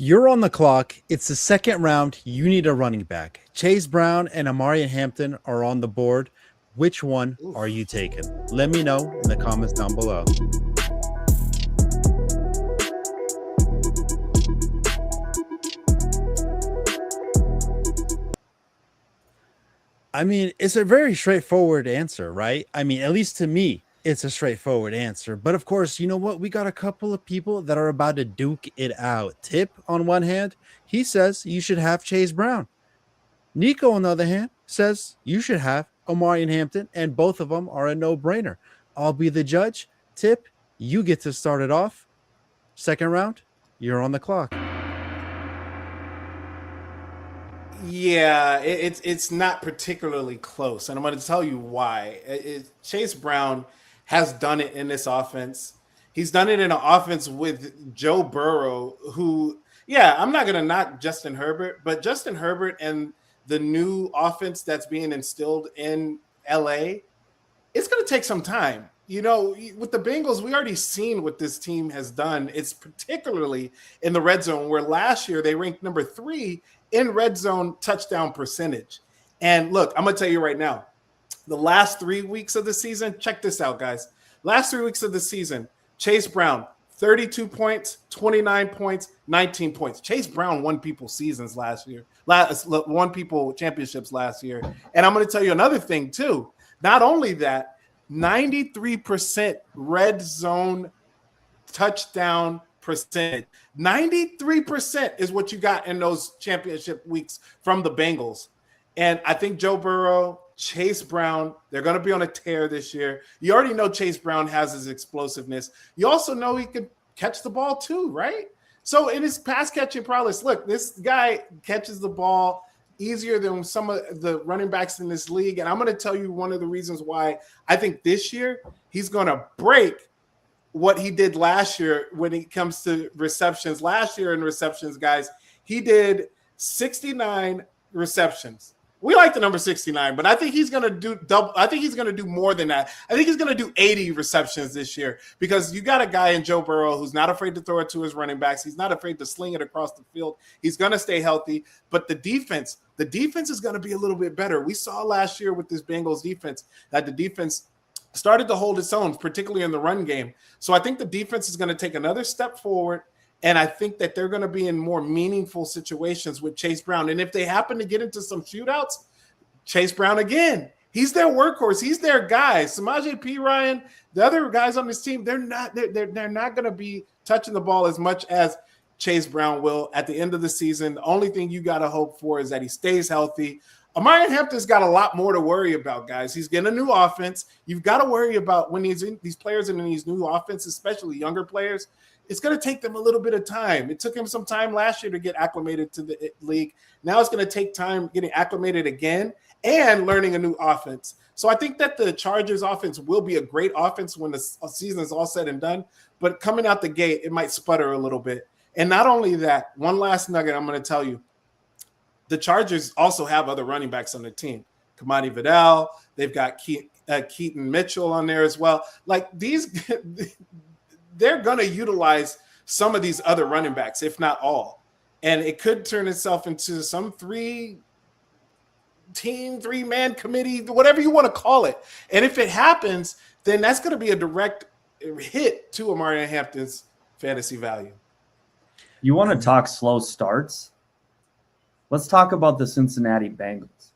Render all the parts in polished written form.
You're on the clock. It's the second round. You need a running back. Chase Brown and Amari Hampton are on the board. Which one are you taking? Let me know in the comments down below. I mean, it's a very straightforward answer, right? I mean, at least to me, it's a straightforward answer. But of course, you know what? We got a couple of people that are about to duke it out. Tipp, on one hand, he says you should have Chase Brown. Nicho, on the other hand, says you should have Omari and Hampton, and both of them are a no-brainer. I'll be the judge. Tipp, you get to start it off. Second round, you're on the clock. Yeah, it's not particularly close, and I'm going to tell you why. Chase Brown has done it in this offense. He's done it in an offense with Joe Burrow, who, yeah, I'm not going to knock Justin Herbert, but Justin Herbert and the new offense that's being instilled in LA, it's going to take some time. You know, with the Bengals, we already seen what this team has done. It's particularly in the red zone, where last year they ranked number 3 in red zone touchdown percentage. And look, I'm going to tell you right now, the last 3 weeks of the season, check this out, guys. Last 3 weeks of the season, Chase Brown, 32 points, 29 points, 19 points. Chase Brown won people seasons last year, won people championships last year. And I'm going to tell you another thing, too. Not only that, 93% red zone touchdown percentage. 93% is what you got in those championship weeks from the Bengals. And I think Joe Burrow, Chase Brown, they're going to be on a tear this year. You already know Chase Brown has his explosiveness. You also know he could catch the ball too, right? So in his pass catching prowess, look, this guy catches the ball easier than some of the running backs in this league. And I'm going to tell you one of the reasons why I think this year he's going to break what he did last year when it comes to receptions. Last year in receptions, guys, he did 69 receptions. We like the number 69, but I think he's going to do double. I think he's going to do more than that. I think he's going to do 80 receptions this year, because you got a guy in Joe Burrow who's not afraid to throw it to his running backs. He's not afraid to sling it across the field. He's going to stay healthy, but the defense is going to be a little bit better. We saw last year with this Bengals defense that the defense started to hold its own, particularly in the run game. So I think the defense is going to take another step forward. And I think that they're going to be in more meaningful situations with Chase Brown. And if they happen to get into some shootouts, Chase Brown again, he's their workhorse. He's their guy. Samaje Perine, the other guys on this team, they're not going to be touching the ball as much as Chase Brown will at the end of the season. The only thing you got to hope for is that he stays healthy. Amari Hampton's got a lot more to worry about, guys. He's getting a new offense. You've got to worry about when these players in these new offenses, especially younger players, it's going to take them a little bit of time. It took him some time last year to get acclimated to the league. Now it's going to take time getting acclimated again and learning a new offense. So I think that the Chargers offense will be a great offense when the season is all said and done. But coming out the gate, it might sputter a little bit. And not only that, one last nugget I'm going to tell you. The Chargers also have other running backs on the team. Kamani Vidal, they've got Keaton Mitchell on there as well. Like these, they're going to utilize some of these other running backs, if not all. And it could turn itself into some three-man committee, whatever you want to call it. And if it happens, then that's going to be a direct hit to Amari Hampton's fantasy value. You want to talk slow starts? Let's talk about the Cincinnati Bengals.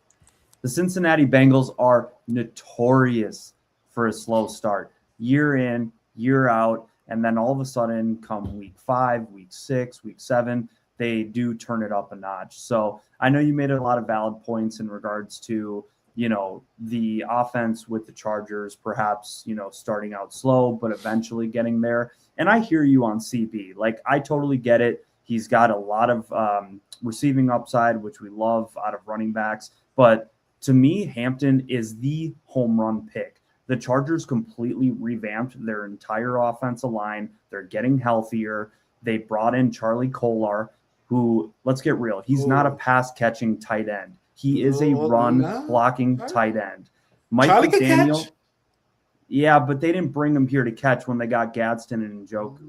The Cincinnati Bengals are notorious for a slow start, year in, year out, and then all of a sudden come week 5, week 6, week 7, they do turn it up a notch. So I know you made a lot of valid points in regards to, the offense with the Chargers, perhaps, starting out slow, but eventually getting there. And I hear you on CB. Like, I totally get it. He's got a lot of receiving upside, which we love out of running backs. But to me, Hampton is the home run pick. The Chargers completely revamped their entire offensive line. They're getting healthier. They brought in Charlie Kolar, who, let's get real, he's not a pass-catching tight end. He is a run-blocking tight end. Mike Charlie McDaniel. Yeah, but they didn't bring him here to catch when they got Gadsden and Njoku.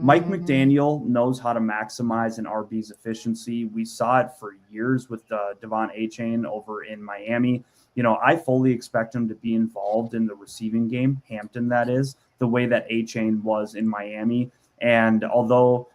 Mike McDaniel knows how to maximize an RB's efficiency. We saw it for years with Devon Achane over in Miami. I fully expect him to be involved in the receiving game, Hampton that is, the way that Achane was in Miami. And although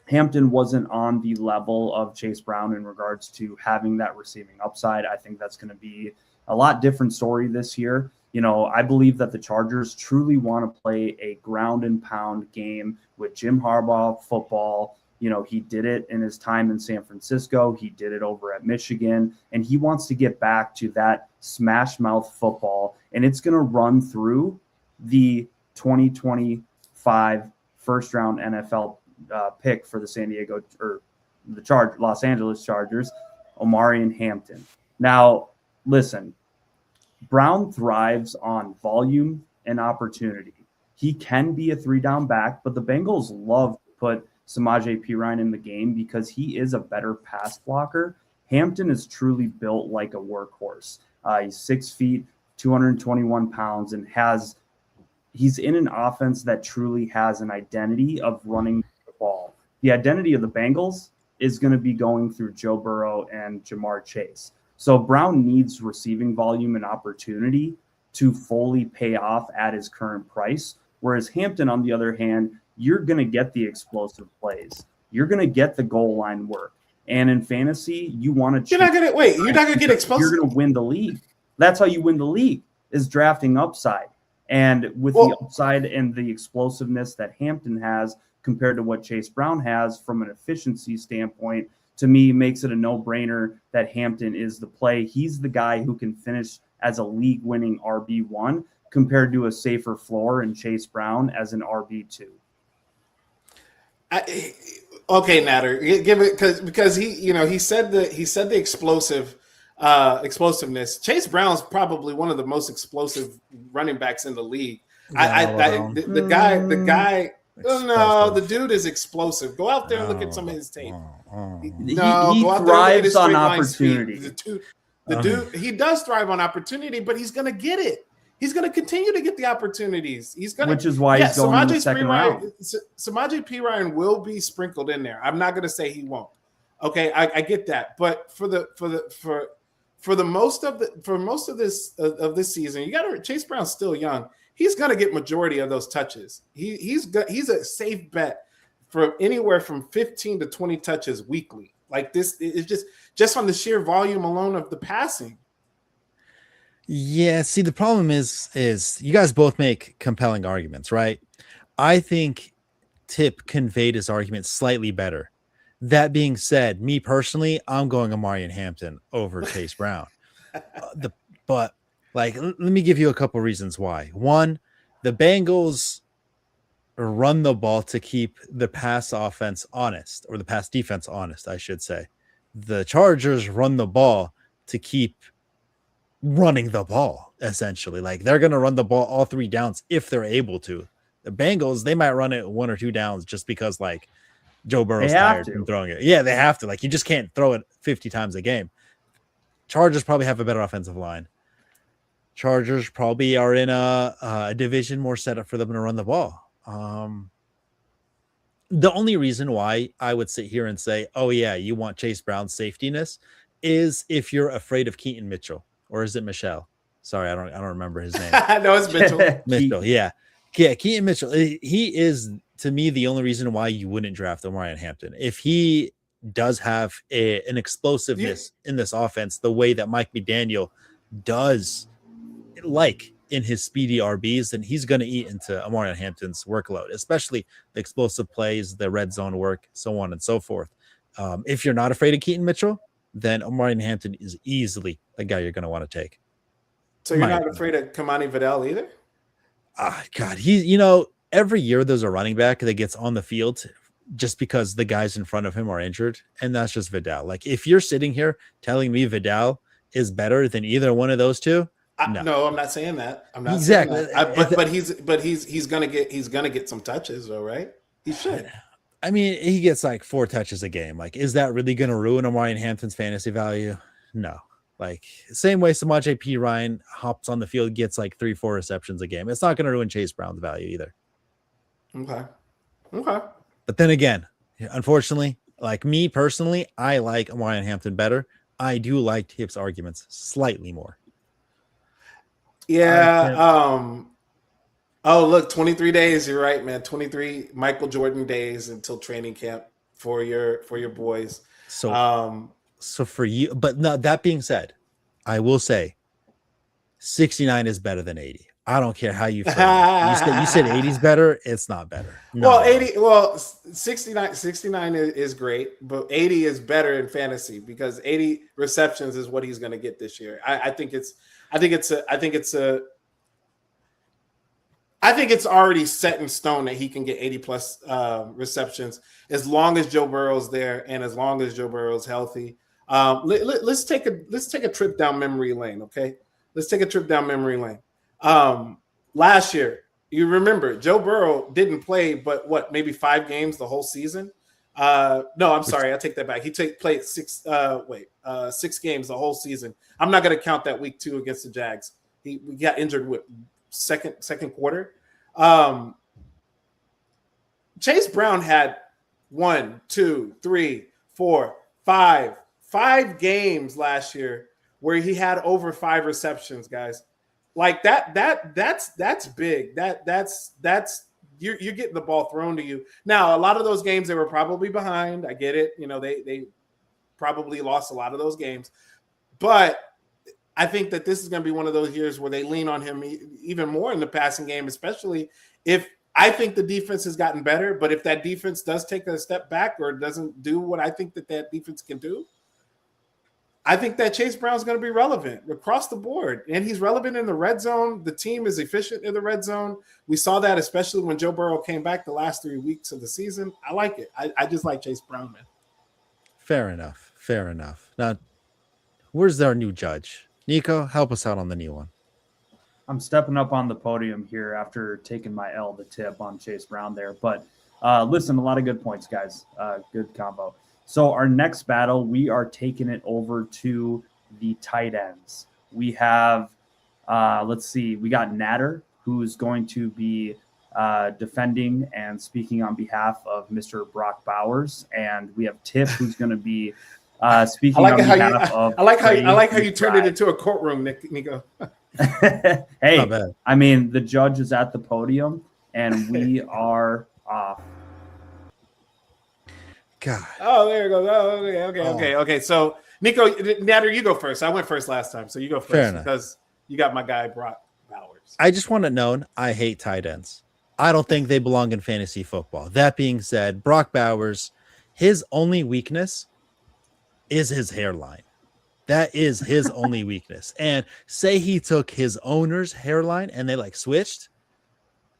Hampton wasn't on the level of Chase Brown in regards to having that receiving upside, I think that's going to be a lot different story this year. I believe that the Chargers truly want to play a ground and pound game with Jim Harbaugh football. He did it in his time in San Francisco. He did it over at Michigan, and he wants to get back to that smash mouth football. And it's going to run through the 2025 first round NFL pick for the Los Angeles Chargers, Omarion Hampton. Now, listen, Brown thrives on volume and opportunity. He can be a 3-down back, but the Bengals love to put Samaje Perine in the game because he is a better pass blocker. Hampton is truly built like a workhorse. He's 6 feet, 221 pounds, and he's in an offense that truly has an identity of running the ball. The identity of the Bengals is going to be going through Joe Burrow and Jamar Chase. So Brown needs receiving volume and opportunity to fully pay off at his current price. Whereas Hampton, on the other hand, you're going to get the explosive plays. You're going to get the goal line work. And in fantasy, you want to. You're not going to get explosive. You're going to win the league. That's how you win the league, is drafting upside. And with the upside and the explosiveness that Hampton has compared to what Chase Brown has from an efficiency standpoint, to me, makes it a no-brainer that Hampton is the play. He's the guy who can finish as a league-winning RB1 compared to a safer floor in Chase Brown as an RB2. Okay, Nader, give it because he said the explosiveness. Chase Brown's probably one of the most explosive running backs in the league. The guy. No, the dude is explosive. Go out there and look at some of his tape. He thrives on opportunity. The dude, he does thrive on opportunity, but he's going to get it. He's going to continue to get the opportunities. Which is why he's going in the second round. Samaje Perine will be sprinkled in there. I'm not going to say he won't. Okay, I get that, but for most of this season, you got to. Chase Brown's still young. He's going to get majority of those touches. He's a safe bet for anywhere from 15 to 20 touches weekly. Like this is just on the sheer volume alone of the passing. Yeah, see, the problem is you guys both make compelling arguments, right? I think Tipp conveyed his argument slightly better. That being said, me personally, I'm going Omarion Hampton over Chase Brown. But let me give you a couple reasons why. One, the Bengals run the ball to keep the pass offense honest, or the pass defense honest, I should say. The Chargers run the ball to keep running the ball, essentially. Like, they're going to run the ball all 3 downs if they're able to. The Bengals, they might run it 1 or 2 downs just because, like, Joe Burrow's tired from throwing it. Yeah, they have to. Like, you just can't throw it 50 times a game. Chargers probably have a better offensive line. Chargers probably are in a division more set up for them to run the ball. The only reason why I would sit here and say, oh, yeah, you want Chase Brown's safetiness is if you're afraid of Keaton Mitchell. Or is it Michelle? Sorry, I don't remember his name. No, it's Mitchell. Mitchell, yeah. Keaton Mitchell. He is, to me, the only reason why you wouldn't draft Omarion Hampton. If he does have an explosiveness in this offense, the way that Mike McDaniel does, like in his speedy RBs, then he's going to eat into Omarion Hampton's workload, especially the explosive plays, the red zone work, so on and so forth. If you're not afraid of Keaton Mitchell, then Omarion Hampton is easily the guy you're going to want to take. So you're not afraid of Kamani Vidal either? God, every year there's a running back that gets on the field just because the guys in front of him are injured, and that's just Vidal. Like, if you're sitting here telling me Vidal is better than either one of those two, no, I'm not saying that. I'm not exactly. Saying that. But he's gonna get some touches, though, right? He should. I mean, he gets like 4 touches a game. Like, is that really going to ruin Omarion Hampton's fantasy value? No. Like same way Samaje P. Ryan hops on the field, gets like 3-4 receptions a game. It's not going to ruin Chase Brown's value either. Okay. Okay. But then again, unfortunately, like me personally, I like Ryan Hampton better. I do like Tipp's arguments slightly more. Yeah. Oh, look, 23 days. You're right, man. 23 Michael Jordan days until training camp for your boys. So for you, but no, that being said, I will say 69 is better than 80. I don't care how you frame it. You said 80 is better. It's not better. Well, 80. Well, 69 is great, but 80 is better in fantasy because 80 receptions is what he's going to get this year. I think it's already set in stone that he can get 80 plus receptions as long as Joe Burrow's there and as long as Joe Burrow's healthy. Let's take a trip down memory lane, okay? Let's take a trip down memory lane. Last year, you remember Joe Burrow didn't play, but maybe 5 games the whole season. No, I'm sorry, I take that back. He played 6 games the whole season. I'm not going to count that week 2 against the Jags. We got injured with second quarter. Chase Brown had 1, 2, 3, 4, 5 games last year where he had over 5 receptions, guys. Like that's big. That's you're getting the ball thrown to you. Now, a lot of those games they were probably behind. I get it. They probably lost a lot of those games. But I think that this is going to be one of those years where they lean on him even more in the passing game, especially if I think the defense has gotten better. But if that defense does take a step back or doesn't do what I think that defense can do, I think that Chase Brown's going to be relevant across the board. And he's relevant in the red zone. The team is efficient in the red zone. We saw that especially when Joe Burrow came back the last 3 weeks of the season. I like it. I just like Chase Brown, man. Fair enough. Now, where's our new judge? Nicho, help us out on the new one. I'm stepping up on the podium here after taking my L to Tip on Chase Brown there. But listen, a lot of good points, guys. Good combo. So our next battle, we are taking it over to the tight ends. We have, let's see, we got Nader, who's going to be defending and speaking on behalf of Mr. Brock Bowers. And we have Tipp, who's going to be speaking on behalf of I like how you turned it into a courtroom, Nico. Hey, I mean, the judge is at the podium, and we are off. God. Oh, there it goes. Oh, okay. So, Nico, Nader, you go first. I went first last time, so you go first because you got my guy Brock Bowers. I just want to know, I hate tight ends. I don't think they belong in fantasy football. That being said, Brock Bowers, his only weakness is his hairline. That is his only weakness. And say he took his owner's hairline and they like switched,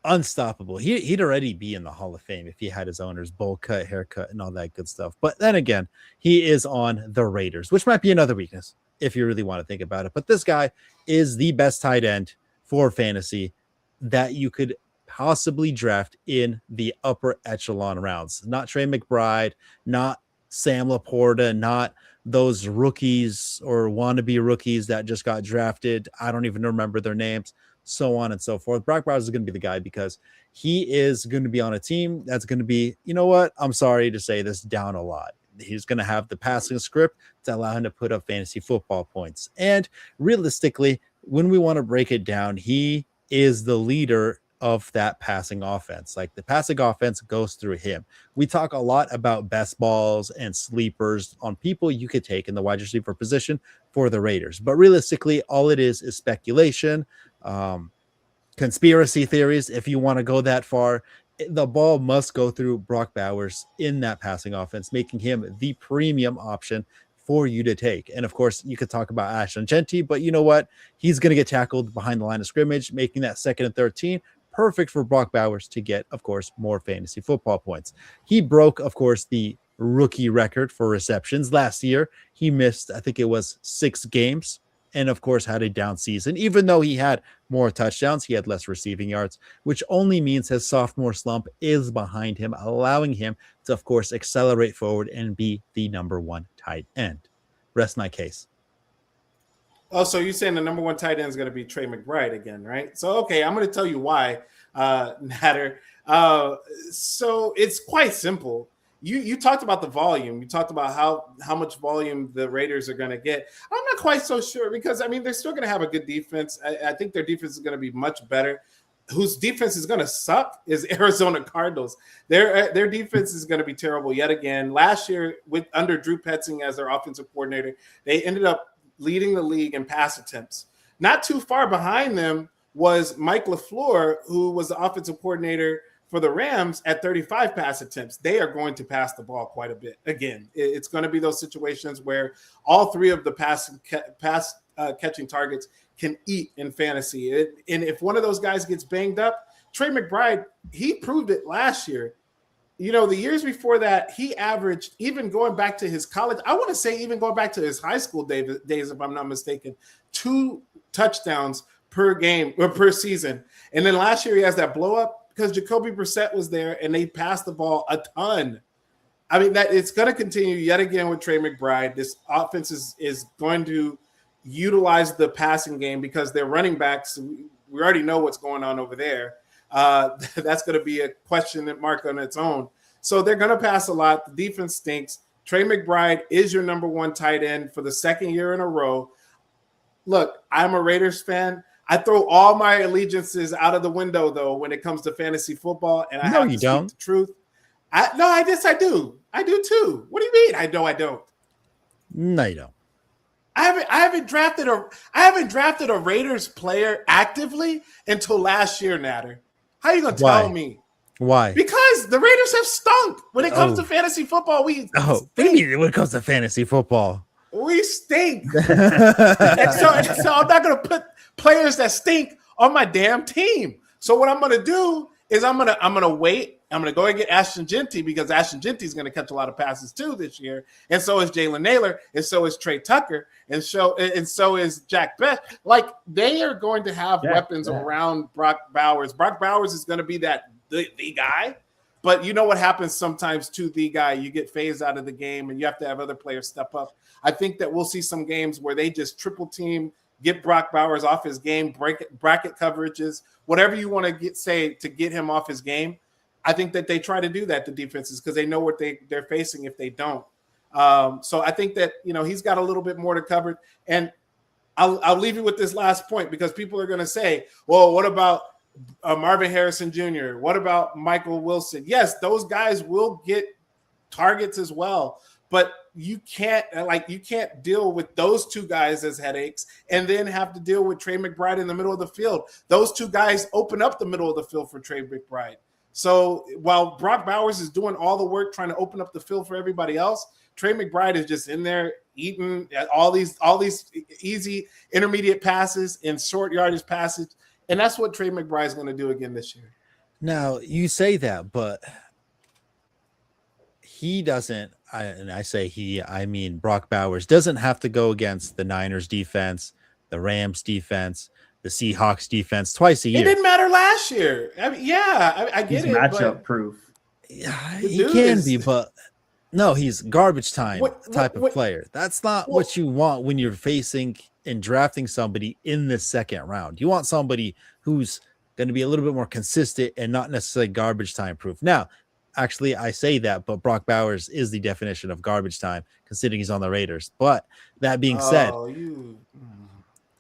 unstoppable. He'd already be in the Hall of Fame if he had his owner's bowl cut, haircut, and all that good stuff. But then again, he is on the Raiders, which might be another weakness if you really want to think about it. But this guy is the best tight end for fantasy that you could possibly draft in the upper echelon rounds. Not Trey McBride, not Sam Laporta, not those rookies or wannabe rookies that just got drafted. I don't even remember their names. So on and so forth. Brock Bowers is going to be the guy because he is going to be on a team that's going to be, you know what? I'm sorry to say this, down a lot. He's going to have the passing script to allow him to put up fantasy football points. And realistically, when we want to break it down, he is the leader of that passing offense. Like the passing offense goes through him. We talk a lot about best balls and sleepers on people you could take in the wide receiver position for the Raiders. But realistically, all it is speculation, conspiracy theories. If you want to go that far, the ball must go through Brock Bowers in that passing offense, making him the premium option for you to take. And of course, you could talk about Ashton Genty, but you know what? He's going to get tackled behind the line of scrimmage, making that 2nd and 13 perfect for Brock Bowers to get, of course, more fantasy football points. He broke, of course, the rookie record for receptions last year. He missed, I think it was 6 games, and of course had a down season. Even though he had more touchdowns, he had less receiving yards, which only means his sophomore slump is behind him, allowing him to, of course, accelerate forward and be the number 1 tight end. Rest my case. Oh, so you're saying the number one tight end is going to be Trey McBride again, right? So, okay, I'm going to tell you why, Nader. So it's quite simple. You talked about the volume. You talked about how much volume the Raiders are going to get. I'm not quite so sure because, I mean, they're still going to have a good defense. I think their defense is going to be much better. Whose defense is going to suck is Arizona Cardinals. Their defense is going to be terrible yet again. Last year, with under Drew Petzing as their offensive coordinator, they ended up leading the league in pass attempts. Not too far behind them was Mike LaFleur, who was the offensive coordinator for the Rams at 35 pass attempts. They are going to pass the ball quite a bit. Again, it's going to be those situations where all three of the pass catching targets can eat in fantasy. And if one of those guys gets banged up, Trey McBride, he proved it last year. You know, the years before that, he averaged, even going back to his college, I want to say even going back to his high school days, if I'm not mistaken, 2 touchdowns per game or per season. And then last year he has that blow up because Jacoby Brissett was there and they passed the ball a ton. I mean, that it's going to continue yet again with Trey McBride. This offense is going to utilize the passing game because their running backs, we already know what's going on over there. That's going to be a question mark on its own. So they're going to pass a lot. The defense stinks. Trey McBride is your number one tight end for the second year in a row. Look, I'm a Raiders fan. I throw all my allegiances out of the window, though, when it comes to fantasy football, and I have to speak the truth. I do. I do too. What do you mean? I don't. No, you don't. I haven't drafted a Raiders player actively until last year, Nader. How are you gonna tell me? Why? Because the Raiders have stunk when it comes to fantasy football. What do you mean when it comes to fantasy football? We stink. and so I'm not gonna put players that stink on my damn team. So what I'm gonna do is I'm gonna wait. I'm going to go and get Ashton Genty because Ashton Genty is going to catch a lot of passes too this year. And so is Jalen Naylor. And so is Trey Tucker. And so is Jack Best. Like, they are going to have weapons around Brock Bowers. Brock Bowers is going to be the guy. But you know what happens sometimes to the guy? You get phased out of the game and you have to have other players step up. I think that we'll see some games where they just triple team, get Brock Bowers off his game, bracket coverages, whatever you want to say to get him off his game. I think that they try to do that to defenses because they know what they're facing if they don't. So I think that, you know, he's got a little bit more to cover. And I'll leave you with this last point because people are going to say, well, what about Marvin Harrison Jr.? What about Michael Wilson? Yes, those guys will get targets as well. But you can't deal with those two guys as headaches and then have to deal with Trey McBride in the middle of the field. Those two guys open up the middle of the field for Trey McBride. So while Brock Bowers is doing all the work trying to open up the field for everybody else, Trey McBride is just in there eating all these easy intermediate passes and short yardage passes. And that's what Trey McBride is going to do again this year. Now, you say that, but he doesn't, and I say he, I mean Brock Bowers, doesn't have to go against the Niners defense, the Rams defense, the Seahawks defense twice a year. It didn't matter last year. I mean, I get he's it. Matchup proof. Yeah, he can be, but no, he's garbage time type of player. That's not what you want when you're facing and drafting somebody in the second round. You want somebody who's going to be a little bit more consistent and not necessarily garbage time proof. Now, actually, I say that, but Brock Bowers is the definition of garbage time, considering he's on the Raiders. But that being said,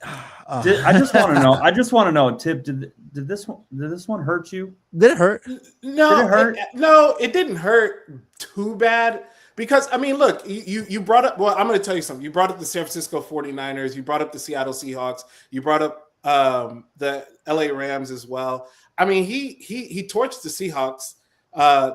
I just want to know, Tipp, did this one hurt you? Did it hurt? No, did it hurt? No, it didn't hurt too bad because, I mean, look, you brought up, well, I'm going to tell you something. You brought up the San Francisco 49ers. You brought up the Seattle Seahawks. You brought up the LA Rams as well. I mean, he torched the Seahawks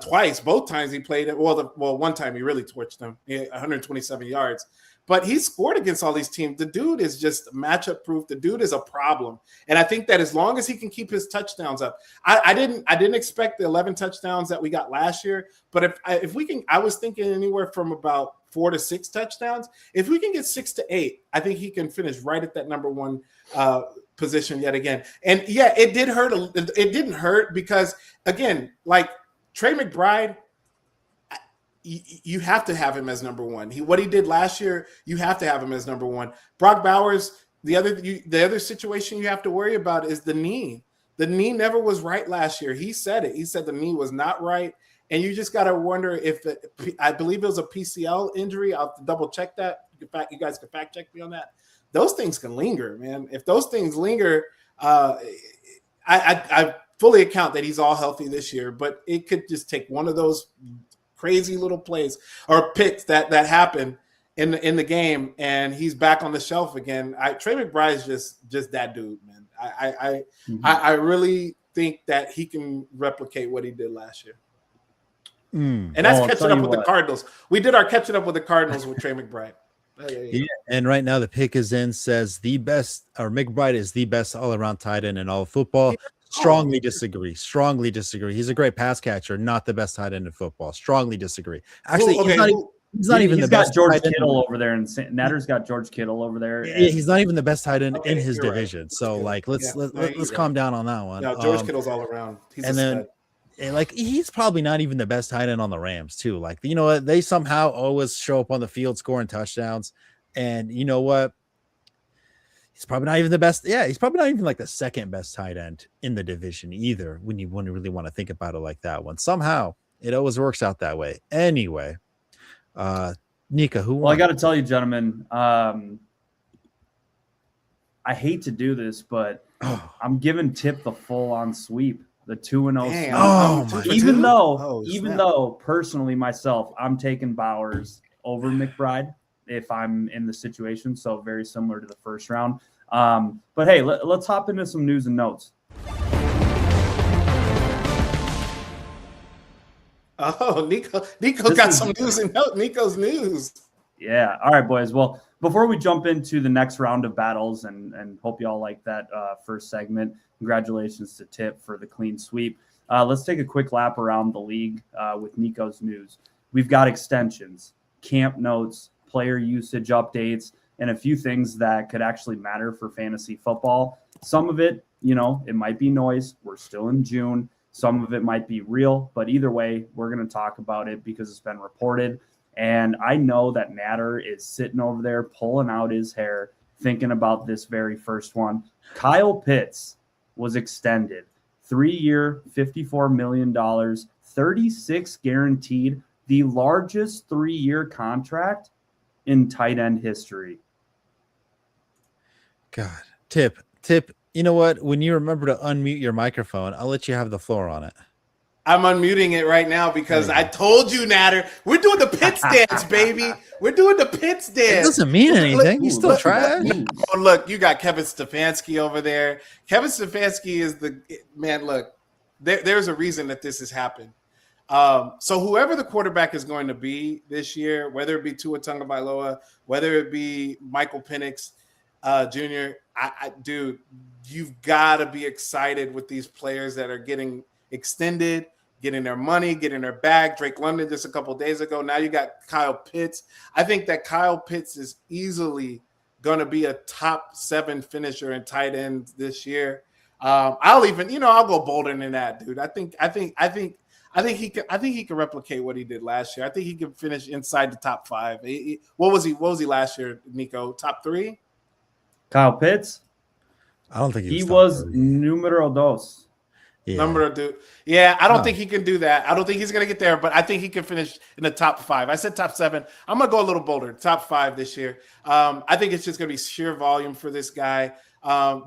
twice. Both times he played it. Well, one time he really torched them, 127 yards. But he scored against all these teams. The dude is just matchup proof. The dude is a problem. And I think that as long as he can keep his touchdowns up, I didn't expect the 11 touchdowns that we got last year. But if we can, I was thinking anywhere from about 4 to 6 touchdowns. If we can get 6 to 8, I think he can finish right at that number one position yet again. And yeah, it did hurt. It didn't hurt because, again, like Trey McBride, you have to have him as number one. What he did last year, you have to have him as number one. Brock Bowers, the other situation you have to worry about is the knee. The knee never was right last year. He said it. He said the knee was not right, and you just got to wonder if I believe it was a PCL injury. I'll have to double check that. You guys can fact check me on that. Those things can linger, man. If those things linger, I fully account that he's all healthy this year, but it could just take one of those crazy little plays or picks that happen in the game, and he's back on the shelf again. Trey McBride is just that dude, man. I really think that he can replicate what he did last year. And that's catching up with the Cardinals. We did our catching up with the Cardinals with Trey McBride. Yeah, and right now the pick is in, says McBride is the best all-around tight end in all of football. Strongly disagree. He's a great pass catcher, not the best tight end in football. Strongly disagree. Actually, he's not even the best. He's got George Kittle over there, and Nader's got George Kittle over there. Yeah, he's not even the best tight end in his division. Right. So, like, let's calm down on that one. No, George Kittle's all around. He's probably not even the best tight end on the Rams, too. Like, you know what? They somehow always show up on the field scoring touchdowns. And you know what? He's probably not even the best. Yeah, he's probably not even like the second best tight end in the division either, when you really want to think about it like that one. Somehow, it always works out that way. Anyway, Nika, who won? Well, I got to tell you, gentlemen, I hate to do this, but I'm giving Tipp the full-on sweep. The 2-0. Even though personally myself, I'm taking Bowers over McBride if I'm in the situation. So very similar to the first round. But hey, let's hop into some news and notes. Oh, Nicho got some news and notes. Nicho's news. Yeah. All right, boys. Well, before we jump into the next round of battles, and hope you all like that first segment, congratulations to Tipp for the clean sweep. Let's take a quick lap around the league with Nicho's news. We've got extensions, camp notes, player usage updates, and a few things that could actually matter for fantasy football. Some of it, it might be noise. We're still in June. Some of it might be real, but either way, we're going to talk about it because it's been reported. And I know that Nader is sitting over there pulling out his hair, thinking about this very first one. Kyle Pitts was extended. 3-year, $54 million, 36 guaranteed, the largest 3-year contract in tight end history. God, Tipp, you know what? When you remember to unmute your microphone, I'll let you have the floor on it. I'm unmuting it right now because I told you, Nader, we're doing the Pitts dance, baby. We're doing the Pitts dance. It doesn't mean anything. He's still trash. Oh, look, you got Kevin Stefanski over there. Kevin Stefanski is the man. Look, there's a reason that this has happened. So whoever the quarterback is going to be this year, whether it be Tua Tagovailoa, whether it be Michael Penix Jr., dude, you've got to be excited with these players that are getting extended, getting their money, getting their bag. Drake London just a couple of days ago. Now you got Kyle Pitts. I think that Kyle Pitts is easily going to be a top 7 finisher in tight ends this year. I'll go bolder than that, dude. I think he can replicate what he did last year. I think he can finish inside the top 5. What was he last year, Nico? Top 3? Kyle Pitts? I don't think he was numero dos. Yeah. Number two. Yeah, I don't think he can do that. I don't think he's going to get there, but I think he can finish in the top 5. I said top 7. I'm going to go a little bolder. Top 5 this year. I think it's just going to be sheer volume for this guy.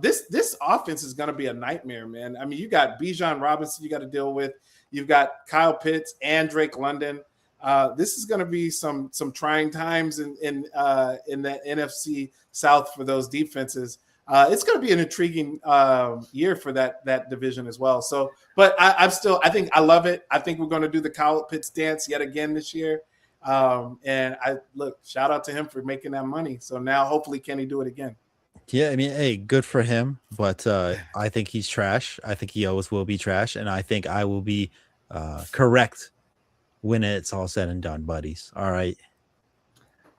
This offense is going to be a nightmare, man. I mean, you got Bijan Robinson you got to deal with. You've got Kyle Pitts and Drake London. This is going to be some trying times in the NFC South for those defenses. It's going to be an intriguing year for that division as well. So, but I think I love it. I think we're going to do the Kyle Pitts dance yet again this year. And shout out to him for making that money. So now hopefully can he do it again? Yeah, I mean, hey, good for him. But I think he's trash. I think he always will be trash. And I think I will be correct when it's all said and done, buddies. All right.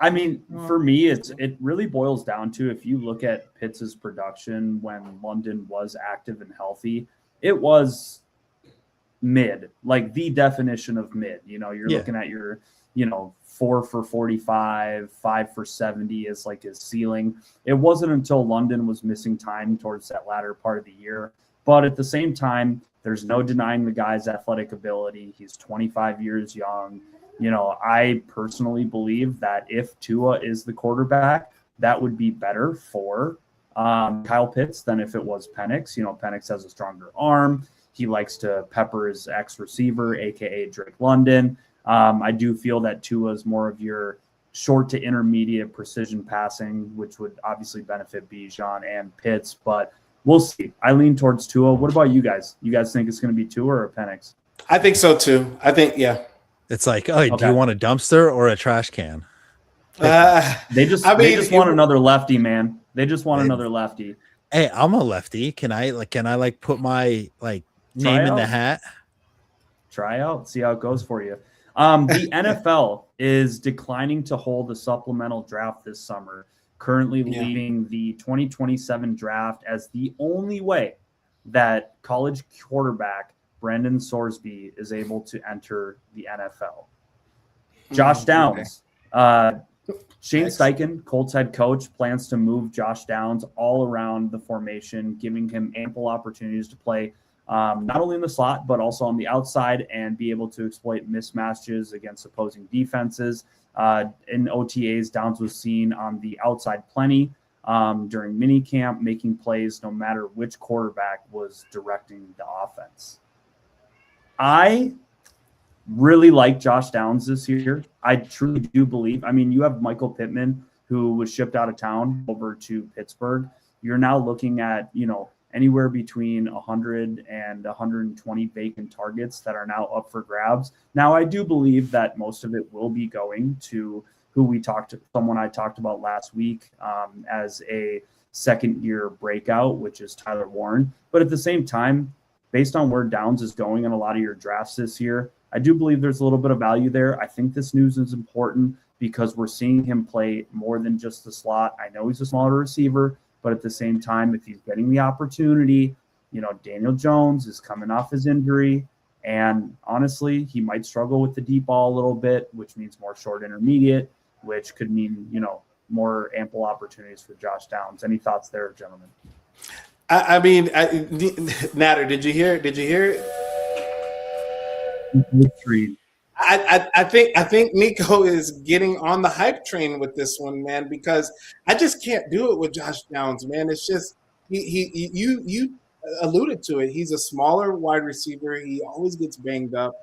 I mean, for me, it really boils down to, if you look at Pitts' production when London was active and healthy, it was mid, like the definition of mid. You're Yeah. looking at your, 4 for 45, 5 for 70 is like his ceiling. It wasn't until London was missing time towards that latter part of the year. But at the same time, there's no denying the guy's athletic ability. He's 25 years young. I personally believe that if Tua is the quarterback, that would be better for Kyle Pitts than if it was Penix. Penix has a stronger arm. He likes to pepper his ex-receiver, a.k.a. Drake London. I do feel that Tua is more of your short to intermediate precision passing, which would obviously benefit Bijan and Pitts, but we'll see. I lean towards Tua. What about you guys? You guys think it's going to be Tua or Penix? I think so too. I think, yeah. It's like, do you want a dumpster or a trash can? They just want another lefty, man. They just want another lefty. Hey, I'm a lefty. Can I put my name in the hat? Try out, see how it goes for you. The NFL is declining to hold a supplemental draft this summer, currently leaving the 2027 draft as the only way that college quarterback Brandon Sorsby is able to enter the NFL. Josh Downs. Shane Steichen, Colts head coach, plans to move Josh Downs all around the formation, giving him ample opportunities to play not only in the slot, but also on the outside and be able to exploit mismatches against opposing defenses. In OTAs, Downs was seen on the outside plenty during minicamp, making plays no matter which quarterback was directing the offense. I really like Josh Downs this year. I truly do believe. I mean, you have Michael Pittman, who was shipped out of town over to Pittsburgh. You're now looking at, anywhere between 100 and 120 vacant targets that are now up for grabs. Now, I do believe that most of it will be going to someone I talked about last week as a second-year breakout, which is Tyler Warren. But at the same time, based on where Downs is going in a lot of your drafts this year, I do believe there's a little bit of value there. I think this news is important because we're seeing him play more than just the slot. I know he's a smaller receiver, but at the same time, if he's getting the opportunity, Daniel Jones is coming off his injury. And honestly, he might struggle with the deep ball a little bit, which means more short intermediate, which could mean, more ample opportunities for Josh Downs. Any thoughts there, gentlemen? Nader, did you hear it? I think Nicho is getting on the hype train with this one, man, because I just can't do it with Josh Downs, man. It's just you alluded to it. He's a smaller wide receiver. He always gets banged up.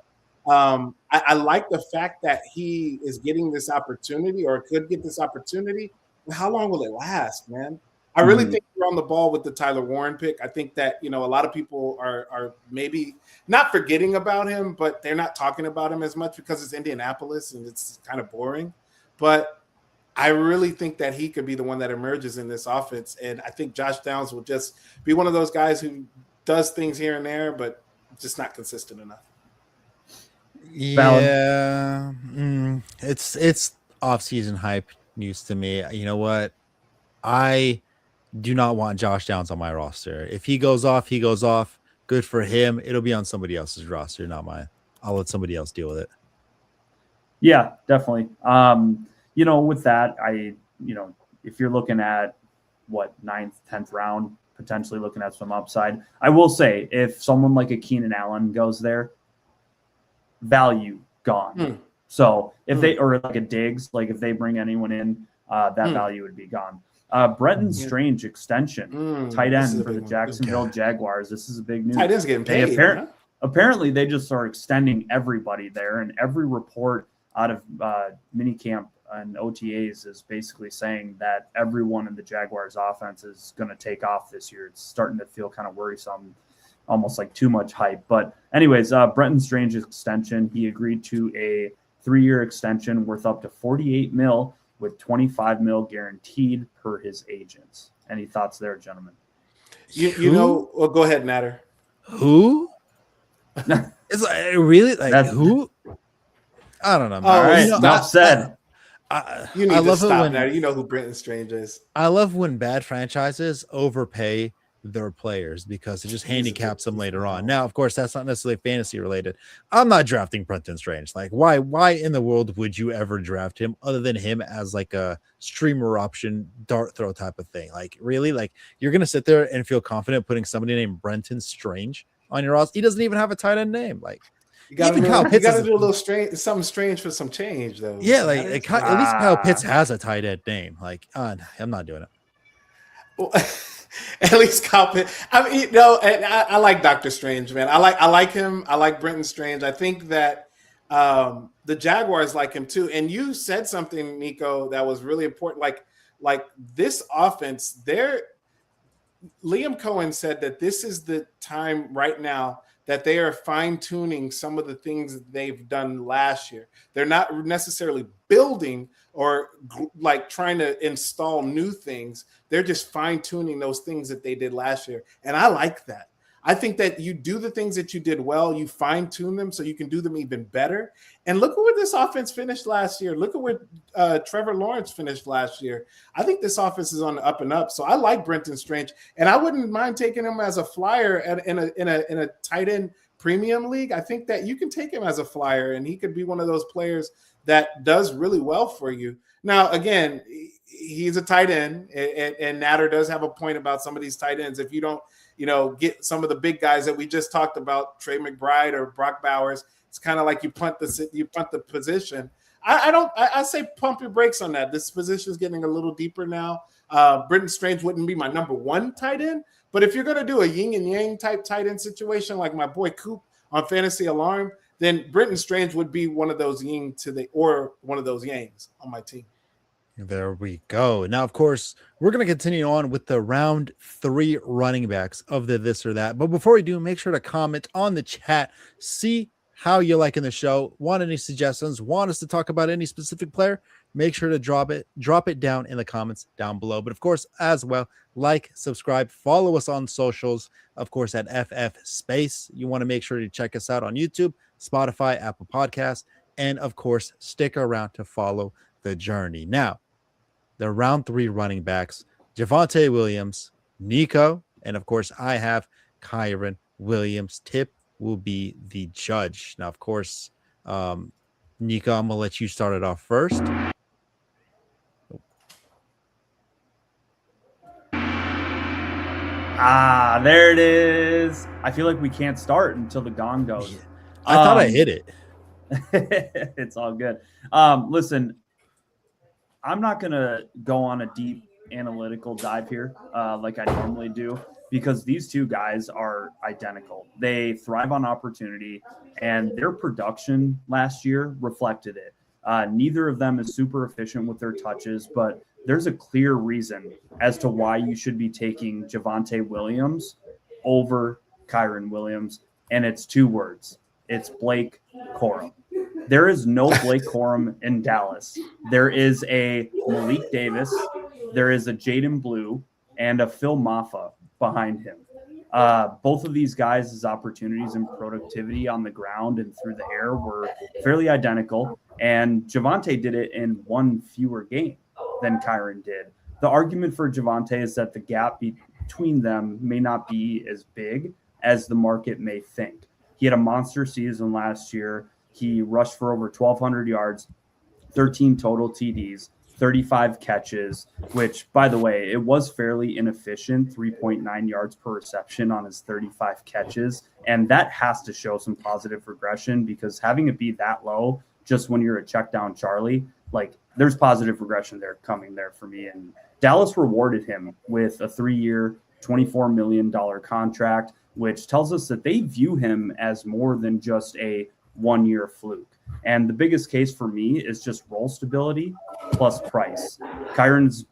I like the fact that he is getting this opportunity or could get this opportunity. But how long will it last, man? I really think you're on the ball with the Tyler Warren pick. I think that, a lot of people are maybe not forgetting about him, but they're not talking about him as much because it's Indianapolis and it's kind of boring. But I really think that he could be the one that emerges in this offense. And I think Josh Downs will just be one of those guys who does things here and there, but just not consistent enough. Yeah. It's off-season hype news to me. You know what? I do not want Josh Downs on my roster. If he goes off, he goes off. Good for him. It'll be on somebody else's roster, not mine. I'll let somebody else deal with it. Yeah, definitely. With that, if you're looking at 9th, 10th round, potentially looking at some upside, I will say if someone like a Keenan Allen goes there, value gone. So if they, or like a Diggs, like if they bring anyone in, that value would be gone. Brenton Strange extension, tight end for the Jacksonville Jaguars. This is a big news. Tight end's getting paid. Apparently, they just are extending everybody there, and every report out of minicamp and OTAs is basically saying that everyone in the Jaguars offense is going to take off this year. It's starting to feel kind of worrisome, almost like too much hype. But anyways, Brenton Strange extension, he agreed to a 3-year extension worth up to $48 million with $25 million guaranteed per his agents. Any thoughts there, gentlemen? Well, go ahead, Nader. Who? It's like really like who? I don't know. All right, enough said. You need to stop, Nader. You know who Brenton Strange is. I love when bad franchises overpay their players because it just He's a good- handicaps them he's a later good on. one. Now, of course, that's not necessarily fantasy related. I'm not drafting Brenton Strange. Like, why in the world would you ever draft him other than him as like a streamer option, dart throw type of thing? Like, really? Like, you're gonna sit there and feel confident putting somebody named Brenton Strange on your roster? He doesn't even have a tight end name. Like, You got even Kyle Pitts to is do a little strange, something strange for some change, though. yeah, like That is- at least Kyle Pitts has a tight end name. Like, I'm not doing it. Well, at least Kyle Pitt. I mean, and I like Doctor Strange, man. I like him. I like Brenton Strange. I think that the Jaguars like him too. And you said something, Nico, that was really important. Like this offense, Liam Cohen said that this is the time right now that they are fine-tuning some of the things that they've done last year. They're not necessarily building or like trying to install new things. They're just fine-tuning those things that they did last year. And I like that. I think that you do the things that you did well, you fine-tune them so you can do them even better. And look at where this offense finished last year. Look at where Trevor Lawrence finished last year. I think this offense is on the up and up. So I like Brenton Strange, and I wouldn't mind taking him as a flyer in a tight end premium league. I think that you can take him as a flyer, and he could be one of those players that does really well for you. Now, again, he's a tight end, and Nader does have a point about some of these tight ends. If you don't, get some of the big guys that we just talked about, Trey McBride or Brock Bowers, it's kind of like you punt the position. I say pump your brakes on that. This position is getting a little deeper now. Brenton Strange wouldn't be my number one tight end, but if you're going to do a yin and yang type tight end situation like my boy Coop on Fantasy Alarm, then Brenton Strange would be one of those yin or one of those yangs on my team. There we go. Now, of course, we're going to continue on with the round 3 running backs of the this or that. But before we do, make sure to comment on the chat. See how you're liking the show. Want any suggestions? Want us to talk about any specific player? Make sure to drop it down in the comments down below. But of course, as well, like, subscribe, follow us on socials. Of course, at FF Space. You want to make sure to check us out on YouTube, Spotify, Apple Podcasts, and of course, stick around to follow the journey. Now, the round 3 running backs, Javonte Williams, Nicho, and of course, I have Kyren Williams. Tipp will be the judge. Now, of course, Nicho, I'm going to let you start it off first. There it is. I feel like we can't start until the gong goes. Yeah. I thought I hit it. It's all good. Listen, I'm not going to go on a deep analytical dive here like I normally do because these two guys are identical. They thrive on opportunity, and their production last year reflected it. Neither of them is super efficient with their touches, but there's a clear reason as to why you should be taking Javonte Williams over Kyren Williams, and it's 2 words. It's Blake Corum. There is no Blake Corum in Dallas. There is a Malik Davis, there is a Jaden Blue, and a Phil Maffa behind him. Both of these guys' opportunities and productivity on the ground and through the air were fairly identical, and Javonte did it in 1 fewer game than Kyren did. The argument for Javonte is that the gap between them may not be as big as the market may think. He had a monster season last year. He rushed for over 1,200 yards, 13 total TDs, 35 catches, which, by the way, it was fairly inefficient, 3.9 yards per reception on his 35 catches. And that has to show some positive regression because having it be that low just when you're a check down Charlie, like there's positive regression there coming there for me. And Dallas rewarded him with a 3-year, $24 million contract, which tells us that they view him as more than just a 1-year fluke. And the biggest case for me is just role stability plus price. Kyren's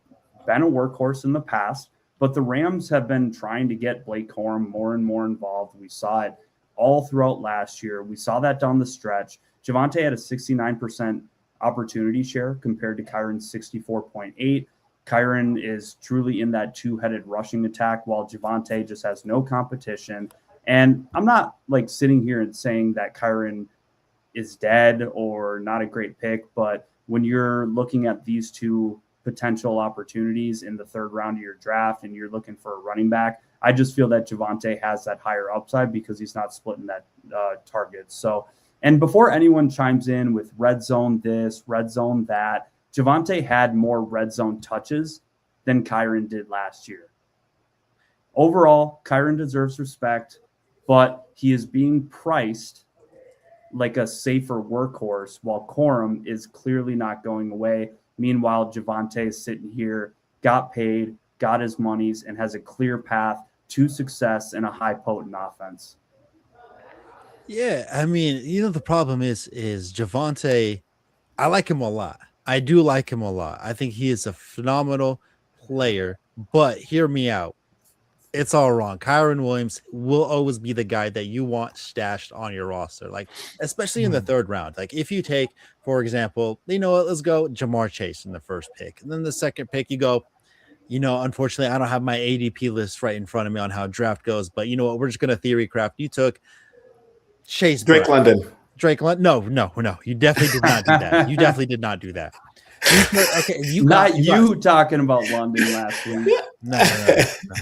been a workhorse in the past, but the Rams have been trying to get Blake Corum more and more involved. We saw it all throughout last year. We saw that down the stretch. Javonte had a 69% opportunity share compared to Kyren's 64.8. Kyren is truly in that 2-headed rushing attack while Javonte just has no competition. And I'm not like sitting here and saying that Kyren is dead or not a great pick, but when you're looking at these two potential opportunities in the 3rd round of your draft and you're looking for a running back, I just feel that Javonte has that higher upside because he's not splitting that target. So, and before anyone chimes in with red zone this, red zone that, Javonte had more red zone touches than Kyren did last year. Overall, Kyren deserves respect, but he is being priced like a safer workhorse while Corum is clearly not going away. Meanwhile, Javonte is sitting here, got paid, got his monies, and has a clear path to success in a high potent offense. Yeah, I mean, the problem is Javonte. I like him a lot. I do like him a lot. I think he is a phenomenal player, but hear me out. It's all wrong. Kyren Williams will always be the guy that you want stashed on your roster, like especially in the third round. Like if you take, for example, let's go Jamar Chase in the first pick, and then the second pick, you go, unfortunately, I don't have my ADP list right in front of me on how draft goes, but you know what? We're just gonna theory craft. You took Chase Drake Brown. London. Drake London. No. You definitely did not do that. You definitely did not do that. Okay, talking about London last week.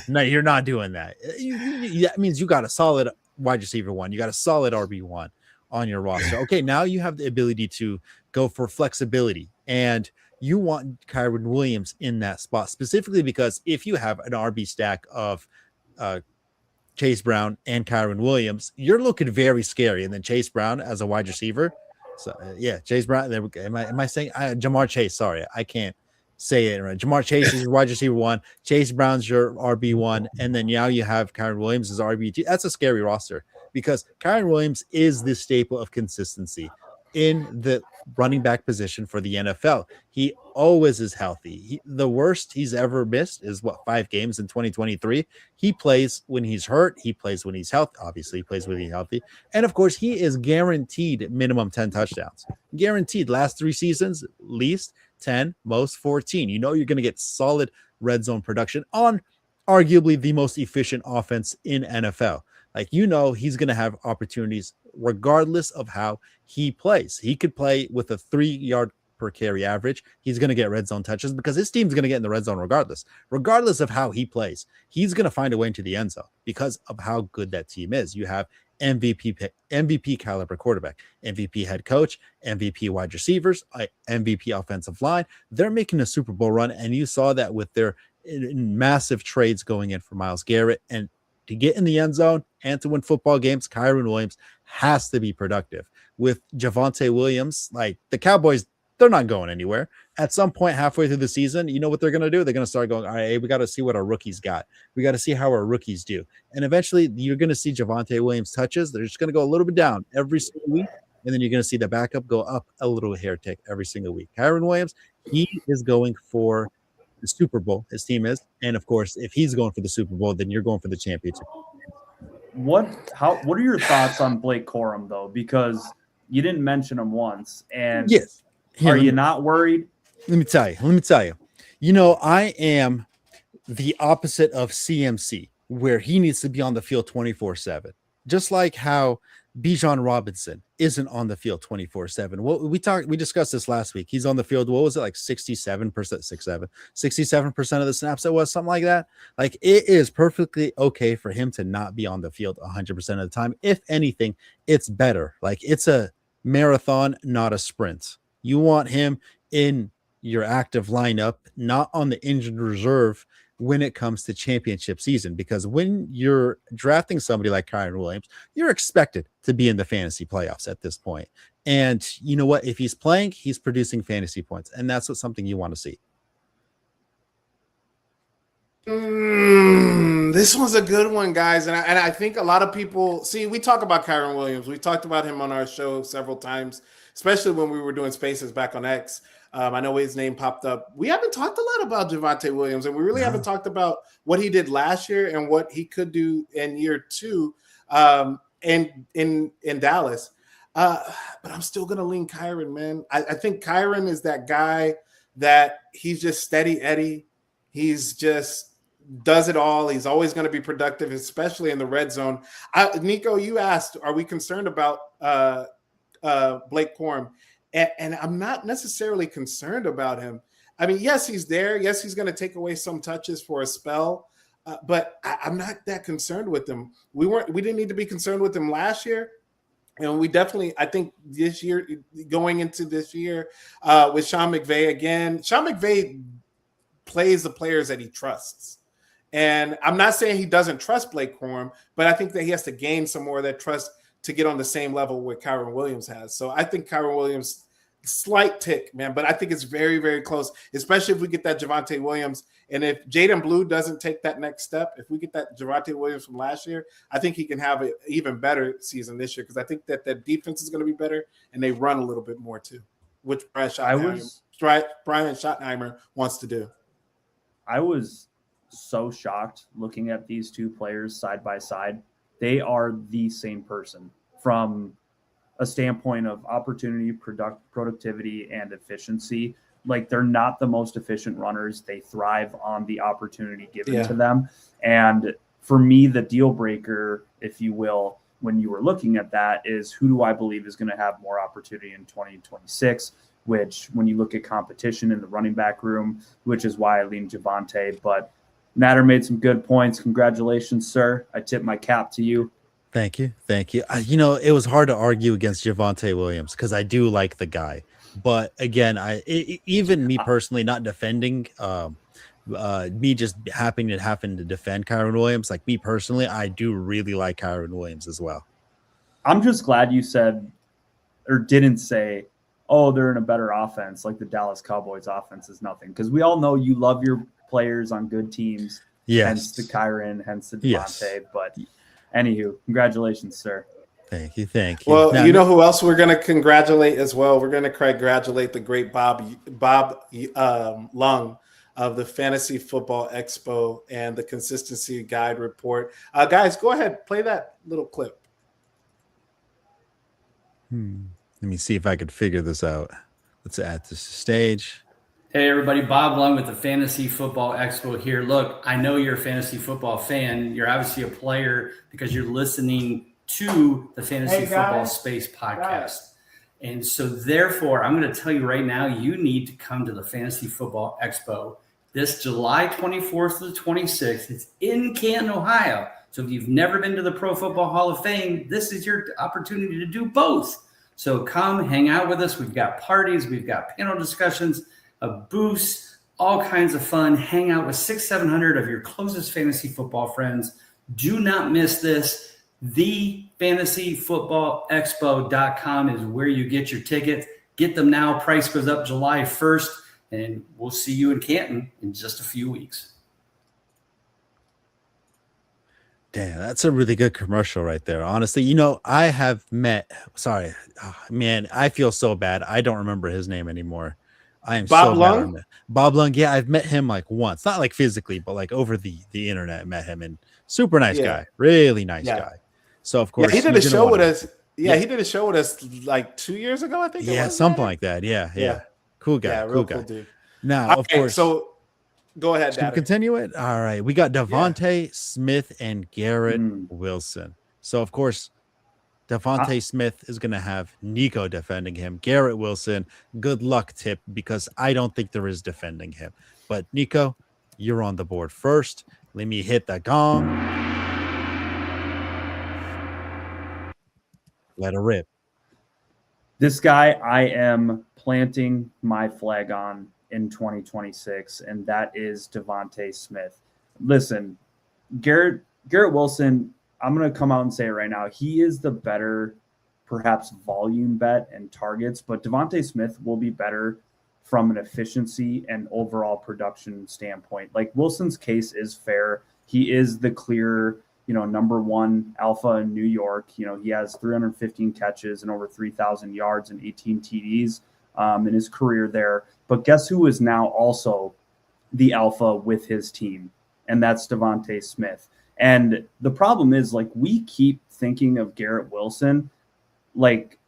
No, you're not doing that. That means you got a solid wide receiver one. You got a solid RB1 on your roster. Okay, now you have the ability to go for flexibility, and you want Kyren Williams in that spot specifically because if you have an RB stack of Chase Brown and Kyren Williams, you're looking very scary. And then Chase Brown as a wide receiver. So Chase Brown. Am I saying Jamar Chase? Sorry, I can't say it right. Jamar Chase is your wide receiver one. Chase Brown's your RB1, and then now you have Kyren Williams as RB2. That's a scary roster because Kyren Williams is the staple of consistency in the running back position for the NFL. He always is healthy. The worst he's ever missed is 5 games in 2023. He plays when he's hurt. He plays when he's healthy. Obviously, he plays when he's healthy. And of course, he is guaranteed minimum 10 touchdowns. Guaranteed. Last 3 seasons, least 10, most 14. You're going to get solid red zone production on arguably the most efficient offense in NFL. Like, he's going to have opportunities regardless of how he plays. He could play with a 3-yard per carry average. He's going to get red zone touches because his team's going to get in the red zone regardless of how he plays. He's going to find a way into the end zone because of how good that team is. You have MVP caliber quarterback, MVP head coach, MVP wide receivers, MVP offensive line. They're making a Super Bowl run, and you saw that with their massive trades going in for Myles Garrett. And to get in the end zone and to win football games, Kyren Williams has to be productive. With Javonte Williams, like the Cowboys, they're not going anywhere. At some point halfway through the season, you know what they're going to do? They're going to start going, all right, hey, we got to see what our rookies got. We got to see how our rookies do. And eventually you're going to see Javonte Williams touches. They're just going to go a little bit down every single week. And then you're going to see the backup go up a little hair tick every single week. Kyren Williams, he is going for the Super Bowl. His team is. And of course, if he's going for the Super Bowl, then you're going for the championship. What are your thoughts on Blake Corum though? Because you didn't mention him once. And yes. Are you not worried? Let me tell you. I am the opposite of CMC, where he needs to be on the field 24/7. Just like how Bijan Robinson isn't on the field 24/7. Well, we discussed this last week. He's on the field. What was it, like 67% of the snaps? It was something like that. Like, it is perfectly okay for him to not be on the field 100% of the time. If anything, it's better. Like, it's a marathon, not a sprint. You want him in your active lineup, not on the injured reserve when it comes to championship season, because when you're drafting somebody like Kyren Williams, you're expected to be in the fantasy playoffs at this point. And you know what? If he's playing, he's producing fantasy points, and that's something you want to see. This one's a good one, guys. And I think a lot of people see, we talk about Kyren Williams. We talked about him on our show several times, especially when we were doing spaces back on X. I know his name popped up. We haven't talked a lot about Javonte Williams, and we really haven't talked about what he did last year and what he could do in year 2 in Dallas. But I'm still going to lean Kyren, man. I think Kyren is that guy that he's just steady Eddie. He's just does it all. He's always going to be productive, especially in the red zone. Nico, you asked, are we concerned about Blake Corum? And I'm not necessarily concerned about him. I mean, yes, he's there. Yes, he's going to take away some touches for a spell. but I'm not that concerned with him. We didn't need to be concerned with him last year. And we definitely, I think this year, going into this year with Sean McVay again, Sean McVay plays the players that he trusts. And I'm not saying he doesn't trust Blake Corum, but I think that he has to gain some more of that trust to get on the same level where Kyron Williams has. So I think Kyron Williams, slight tick, man, but I think it's very, very close, especially if we get that Javonte Williams. And if Jaden Blue doesn't take that next step, if we get that Javonte Williams from last year, I think he can have an even better season this year because I think that that defense is going to be better and they run a little bit more too, which Brian Schottenheimer wants to do. I was so shocked looking at these two players side by side. They are the same person from a standpoint of opportunity, productivity, and efficiency. Like, they're not the most efficient runners. They thrive on the opportunity given to them. And for me, the deal breaker, if you will, when you were looking at that is who do I believe is going to have more opportunity in 2026, which when you look at competition in the running back room, which is why I lean Javonte. But Nader made some good points. Congratulations, sir. I tip my cap to you. Thank you. Thank you. It was hard to argue against Javonte Williams because I do like the guy. But again, even me personally, not defending, me just having to defend Kyron Williams, like me personally, I do really like Kyron Williams as well. I'm just glad you said or didn't say, oh, they're in a better offense, like the Dallas Cowboys offense is nothing. Because we all know you love your players on good teams. Yes. Hence the Kyron, hence the Devontae. Yes. But anywho, congratulations, sir. Thank you. Thank you. Well, now, you know who else we're going to congratulate as well? We're going to congratulate the great Bob Lung of the Fantasy Football Expo and the Consistency Guide Report. Guys, go ahead. Play that little clip. Let me see if I could figure this out. Let's add this to stage. Hey, everybody. Bob Lung with the Fantasy Football Expo here. Look, I know you're a fantasy football fan. You're obviously a player because you're listening to the Fantasy Football Space podcast. And so therefore, I'm going to tell you right now, you need to come to the Fantasy Football Expo this July 24th to the 26th. It's in Canton, Ohio. So if you've never been to the Pro Football Hall of Fame, this is your opportunity to do both. So come hang out with us. We've got parties. We've got panel discussions, booths, all kinds of fun. Hang out with 600-700 of your closest fantasy football friends. Do not miss this. TheFantasyFootballExpo.com is where you get your tickets. Get them now. Price goes up July 1st, and we'll see you in Canton in just a few weeks. Damn, that's a really good commercial right there. Honestly, I have met. Sorry, man, I feel so bad. I don't remember his name anymore. I am Bob so Lung? bad. Bob Lung. Yeah, I've met him like once, not like physically, but like over the internet. I met him, and super nice guy, really nice guy. So of course, he did a show with us. Yeah, he did a show with us like 2 years ago, I think. Yeah, something like that. Yeah. Cool guy. Yeah, cool cool guy. dude. Now, of course. So go ahead, Should we Nader. continue it? All right. We got Devontae Smith and Garrett Wilson. So, of course, Devontae Smith is going to have Nicho defending him. Garrett Wilson, good luck, Tipp, because I don't think there is defending him. But, Nicho, you're on the board first. Let me hit the gong. Let her rip. This guy I am planting my flag on in 2026, and that is Devontae Smith. Listen, Garrett Wilson, I'm going to come out and say it right now. He is the better, perhaps, volume bet and targets, but Devontae Smith will be better from an efficiency and overall production standpoint. Like, Wilson's case is fair. He is the clear, number one alpha in New York. He has 315 catches and over 3,000 yards and 18 TDs in his career there. But guess who is now also the alpha with his team? And that's Devontae Smith. And the problem is, like, we keep thinking of Garrett Wilson like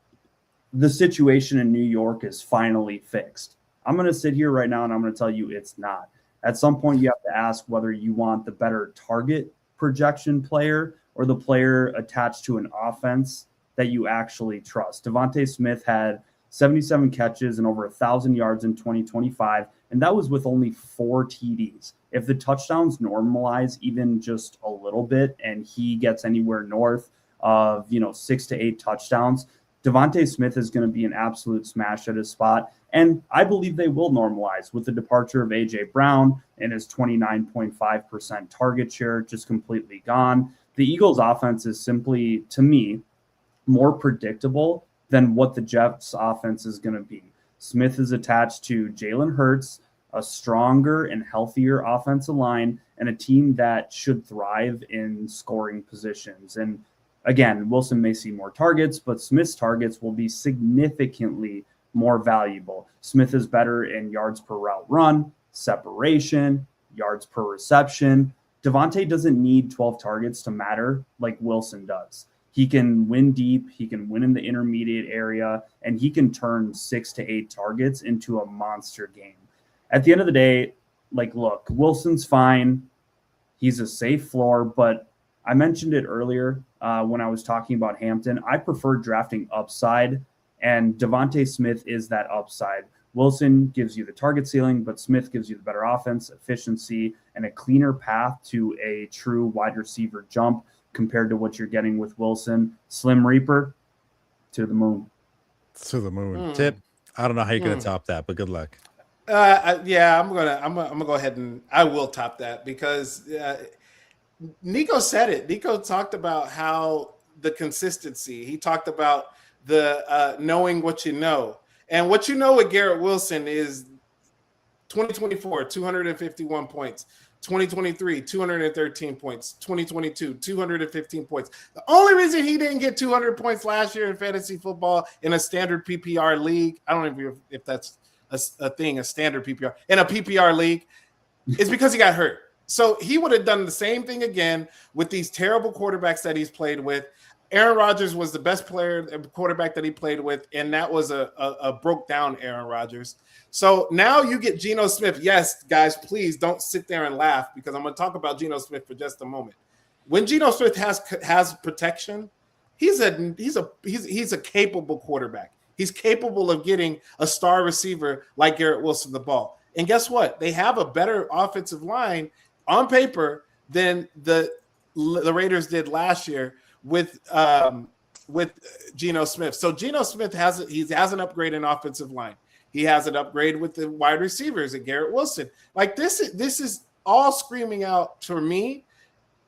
the situation in New York is finally fixed. I'm going to sit here right now and I'm going to tell you it's not. At some point, you have to ask whether you want the better target projection player or the player attached to an offense that you actually trust. Devontae Smith had 77 catches and over 1,000 yards in 2025, and that was with only 4 TDs. If the touchdowns normalize even just a little bit and he gets anywhere north of 6 to 8 touchdowns, Devontae Smith is going to be an absolute smash at his spot. And I believe they will normalize with the departure of A.J. Brown and his 29.5% target share just completely gone. The Eagles' offense is simply, to me, more predictable than what the Jets' offense is going to be. Smith is attached to Jalen Hurts, a stronger and healthier offensive line, and a team that should thrive in scoring positions. And again, Wilson may see more targets, but Smith's targets will be significantly more valuable. Smith is better in yards per route run, separation, yards per reception. Devontae doesn't need 12 targets to matter like Wilson does. He can win deep, he can win in the intermediate area, and he can turn 6 to 8 targets into a monster game. At the end of the day, look, Wilson's fine. He's a safe floor, but I mentioned it earlier when I was talking about Hampton. I prefer drafting upside, and Devontae Smith is that upside. Wilson gives you the target ceiling, but Smith gives you the better offense, efficiency, and a cleaner path to a true wide receiver jump compared to what you're getting with Wilson. Slim Reaper, to the moon. To the moon. Tip. I don't know how you're gonna top that, but good luck. Yeah, I'm gonna go ahead and I will top that because Nicho said it. Nicho talked about how the consistency. He talked about the knowing what you know, and what you know with Garrett Wilson is 2024 251 points. 2023, 213 points. 2022, 215 points. The only reason he didn't get 200 points last year in fantasy football in a standard PPR league, I don't know if that's a thing, a standard PPR, in a PPR league, is because he got hurt. So he would have done the same thing again with these terrible quarterbacks that he's played with. Aaron Rodgers was the best quarterback that he played with, and that was a broke down Aaron Rodgers. So now you get Geno Smith. Yes, guys, please don't sit there and laugh because I'm going to talk about Geno Smith for just a moment. When Geno Smith has protection, he's a capable quarterback. He's capable of getting a star receiver like Garrett Wilson the ball. And guess what? They have a better offensive line on paper than the Raiders did last year with Geno Smith. So Geno Smith has an upgrade in offensive line. He has an upgrade with the wide receivers at Garrett Wilson. This is all screaming out for me.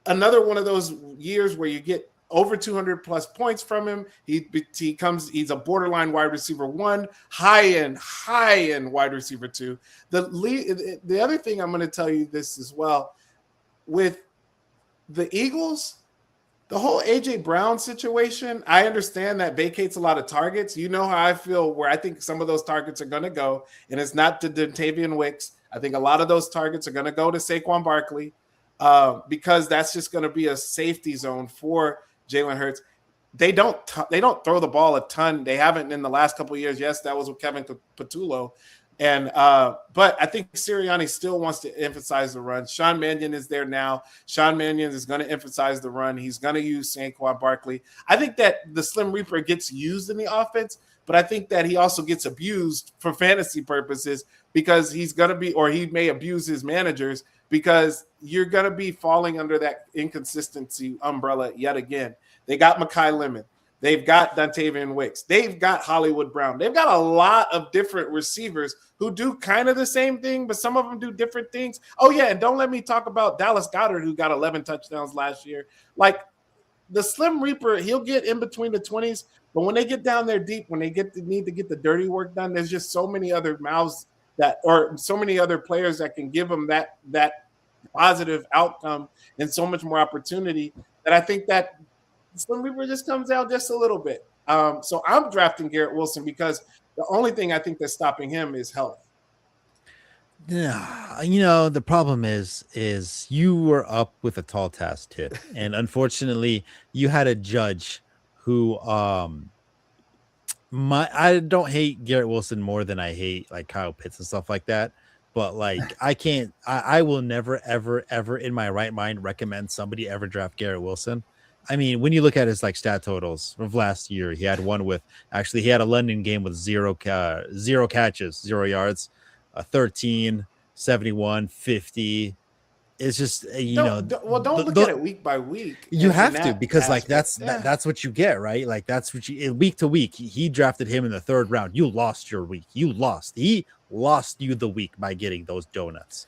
Another one of those years where you get over 200 plus points from him. He's a borderline wide receiver 1, high end wide receiver 2. The other thing I'm going to tell you this as well with the Eagles, the whole A.J. Brown situation, I understand that vacates a lot of targets. You know how I feel where I think some of those targets are going to go, and it's not to Dontavian Wicks. I think a lot of those targets are going to go to Saquon Barkley because that's just going to be a safety zone for Jalen Hurts. They don't throw the ball a ton. They haven't in the last couple of years. Yes, that was with Kevin Patullo. And but I think Sirianni still wants to emphasize the run. Sean Mannion is there now. Sean Mannion is going to emphasize the run. He's going to use Saquon Barkley. I think that the Slim Reaper gets used in the offense, but I think that he also gets abused for fantasy purposes because he's going to be, or he may abuse his managers because you're going to be falling under that inconsistency umbrella yet again. They got Mekhi Lemon. They've got Dontavian Wicks. They've got Hollywood Brown. They've got a lot of different receivers who do kind of the same thing, but some of them do different things. Oh, yeah, and don't let me talk about Dallas Goedert, who got 11 touchdowns last year. Like, the Slim Reaper, he'll get in between the 20s, but when they get down there deep, when they need to get the dirty work done, there's just so many other mouths or so many other players that can give them that positive outcome and so much more opportunity that I think that Slim Reaper just comes out just a little bit. So I'm drafting Garrett Wilson because the only thing I think that's stopping him is health. Yeah, the problem is you were up with a tall task, Tip, and unfortunately, you had a judge who I don't hate Garrett Wilson more than I hate like Kyle Pitts and stuff like that. But I will never, ever, ever in my right mind recommend somebody ever draft Garrett Wilson I mean, when you look at his like stat totals of last year, he had one with actually he had a London game with zero catches, 0 yards, 13, 71, 50. It's just Don't look at it week by week you in have to, that because like aspect. that's what you get, right? Like that's what you week to week. He drafted him in the 3rd round. You lost your week. He lost you the week by getting those donuts.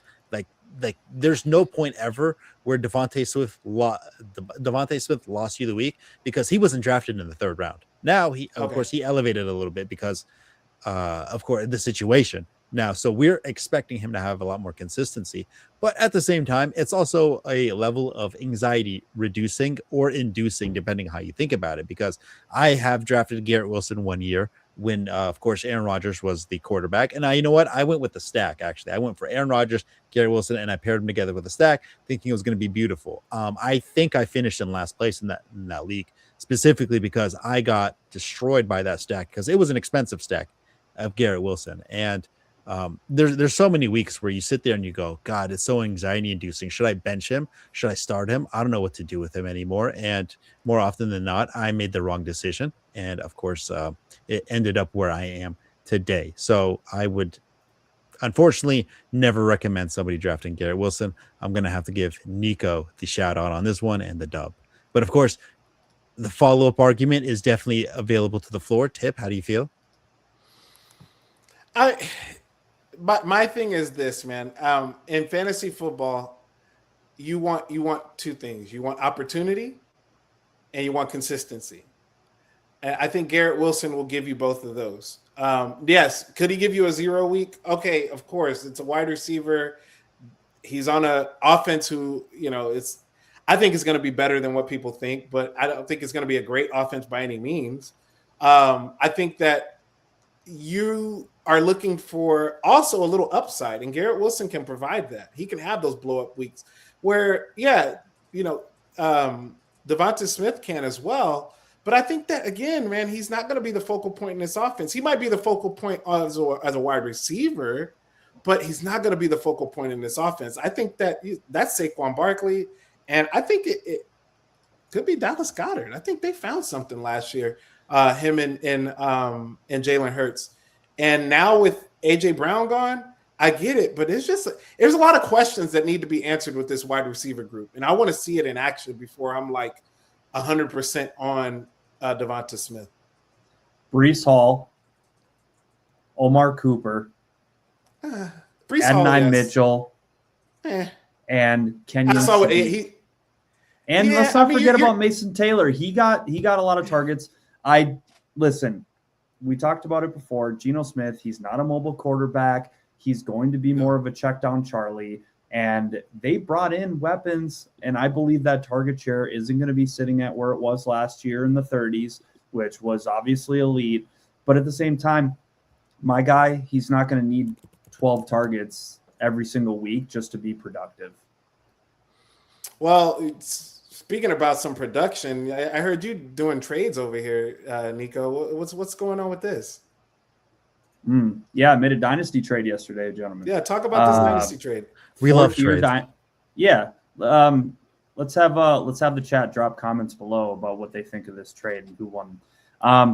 Like there's no point ever where Devontae Smith lost you the week, because he wasn't drafted in the 3rd round. Now he of course he elevated a little bit because of course the situation now, so we're expecting him to have a lot more consistency, but at the same time it's also a level of anxiety reducing or inducing, depending how you think about it, because I have drafted Garrett Wilson one year when of course Aaron Rodgers was the quarterback, and you know what, I went with the stack. Actually, I went for Aaron Rodgers, Garrett Wilson, and I paired them together with a stack, thinking it was going to be beautiful. I think I finished in last place in that league, specifically because I got destroyed by that stack, because it was an expensive stack of Garrett Wilson. And there's so many weeks where you sit there and you go, God, it's so anxiety inducing. Should I bench him? Should I start him? I don't know what to do with him anymore. And more often than not, I made the wrong decision. And of course, it ended up where I am today. So I would unfortunately never recommend somebody drafting Garrett Wilson. I'm going to have to give Nicho the shout out on this one and the dub. But of course, the follow-up argument is definitely available to the floor. Tipp, how do you feel? But my thing is this, man. In fantasy football, you want 2 things. You want opportunity and you want consistency. And I think Garrett Wilson will give you both of those. Yes, could he give you a 0 week? Okay, of course. It's a wide receiver. He's on an offense who, I think it's going to be better than what people think, but I don't think it's going to be a great offense by any means. I think that you are looking for also a little upside, and Garrett Wilson can provide that. He can have those blow up weeks where, Devonta Smith can as well. But I think that, again, man, he's not going to be the focal point in this offense. He might be the focal point as a wide receiver, but he's not going to be the focal point in this offense. I think that's Saquon Barkley, and I think it could be Dallas Goedert. I think they found something last year, him and Jalen Hurts. And now with A.J. Brown gone, I get it, but there's a lot of questions that need to be answered with this wide receiver group. And I want to see it in action before I'm like 100% on Devonta Smith. Breece Hall, Omar Cooper, Adonai Mitchell, and Kenyon. I saw let's not forget about Mason Taylor. He got a lot of targets. We talked about it before. Geno Smith, he's not a mobile quarterback. He's going to be more of a check down Charlie. And they brought in weapons, and I believe that target share isn't going to be sitting at where it was last year in the 30s, which was obviously elite. But at the same time, my guy, he's not going to need 12 targets every single week just to be productive. Well, speaking about some production, I heard you doing trades over here, Nicho. What's going on with this? Yeah, I made a dynasty trade yesterday, gentlemen. Yeah, talk about this dynasty trade. We love trades. Let's have the chat drop comments below about what they think of this trade and who won.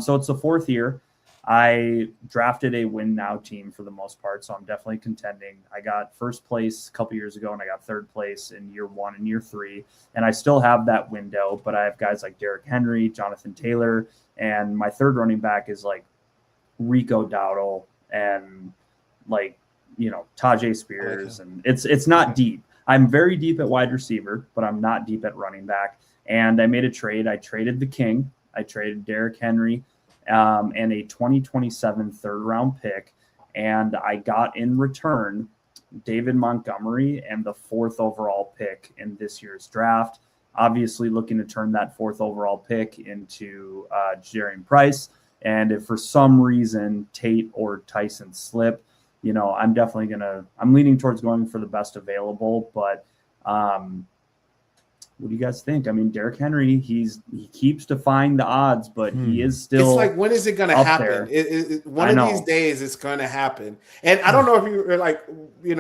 So it's the 4th year. I drafted a win now team for the most part, so I'm definitely contending. I got first place a couple years ago, and I got 3rd place in year 1 and year 3, and I still have that window. But I have guys like Derrick Henry, Jonathan Taylor, and my 3rd running back is like Rico Dowdle and Tajay Spears, and it's not deep. I'm very deep at wide receiver, but I'm not deep at running back. And I made a trade. I traded the king. I traded Derrick Henry and a 2027 3rd-round pick, and I got in return David Montgomery and the 4th overall pick in this year's draft. Obviously, looking to turn that 4th overall pick into Jerian Price. And if for some reason Tate or Tyson slip, I'm leaning towards going for the best available. But what do you guys think? I mean, Derrick Henry, he keeps defying the odds, but he is still. It's like, when is it going to happen? One of these days, it's going to happen. And I don't know if you were like, we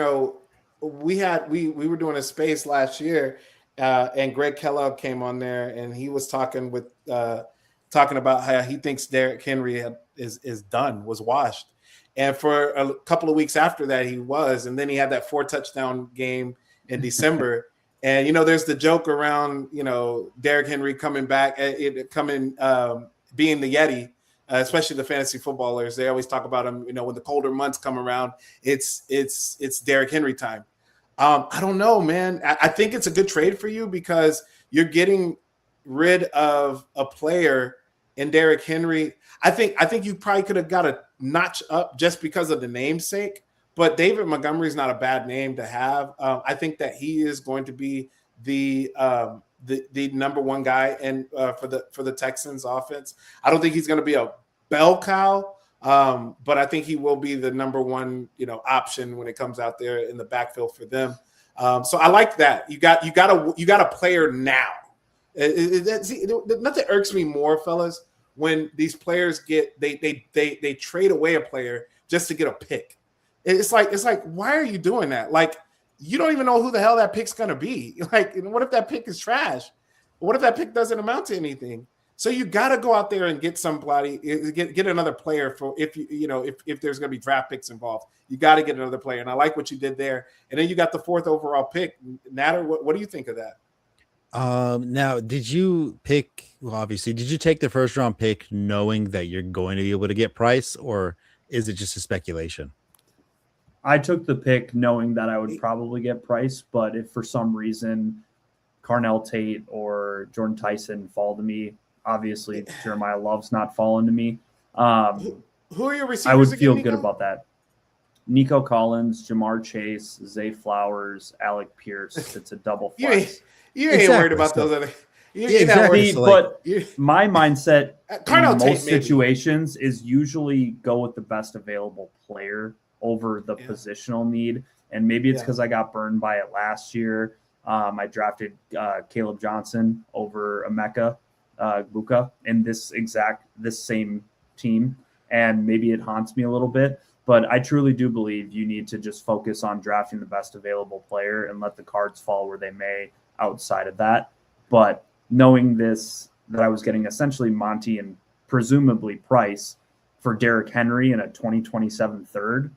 were doing a space last year, and Greg Kellogg came on there, and he was talking about how he thinks Derrick Henry is done, was washed. And for a couple of weeks after that, he was, and then he had that 4 touchdown game in December. And there's the joke around Derrick Henry coming back, being the Yeti, especially the fantasy footballers. They always talk about him. When the colder months come around, it's Derrick Henry time. I don't know, man. I think it's a good trade for you because you're getting rid of a player in Derrick Henry. I think you probably could have got a notch up just because of the namesake. But David Montgomery is not a bad name to have. I think that he is going to be the number one guy and for the Texans offense. I don't think he's going to be a bell cow. But I think he will be the number one, option when it comes out there in the backfield for them. So I like that. You got a player now. Nothing irks me more, fellas, when these players they trade away a player just to get a pick. It's like, why are you doing that? Like, you don't even know who the hell that pick's gonna be. Like, what if that pick is trash? What if that pick doesn't amount to anything? So you got to go out there and get somebody, get another player for if there's going to be draft picks involved. You got to get another player, and I like what you did there. And then you got the 4th overall pick. Nader, what do you think of that? Now, did you pick? Well, obviously, did you take the 1st round pick knowing that you're going to be able to get Price, or is it just a speculation? I took the pick knowing that I would probably get Price, but if for some reason Carnell Tate or Jordan Tyson fall to me, obviously Jeremiah Love's not falling to me. Who are your receivers? I would again, feel Nico? good about that. Nico Collins, Jamar Chase, Zay Flowers, Alec Pierce. It's a double flex. You ain't worried about those other. Exactly. But my mindset in Tate, most situations is usually go with the best available player over the positional need. And maybe it's because I got burned by it last year. I drafted Caleb Johnson over Emeka Buka in this same team, and maybe it haunts me a little bit. But I truly do believe you need to just focus on drafting the best available player and let the cards fall where they may outside of that. But knowing that I was getting essentially Monty and presumably Price for Derrick Henry in a 2027 third,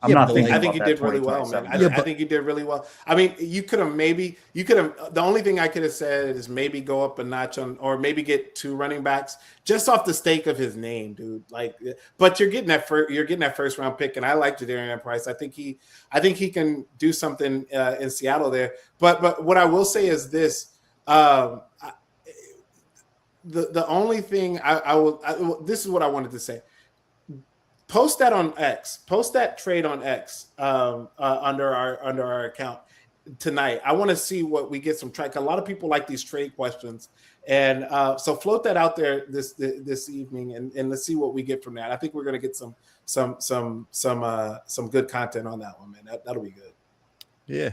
I'm not thinking. I think you about did that really well, man. I think you did really well. I mean, you could have. The only thing I could have said is maybe go up a notch or maybe get 2 running backs just off the stake of his name, dude. But you're getting that 1st round pick, and I like Jadarian Price. I think he can do something in Seattle there. But what I will say is this: the only thing this is what I wanted to say. Post that on X. Post that trade on X under our account tonight. I want to see what we get some track. A lot of people like these trade questions, and so float that out there this evening, and let's see what we get from that. I think we're going to get some good content on that one, man. That'll be good. Yeah,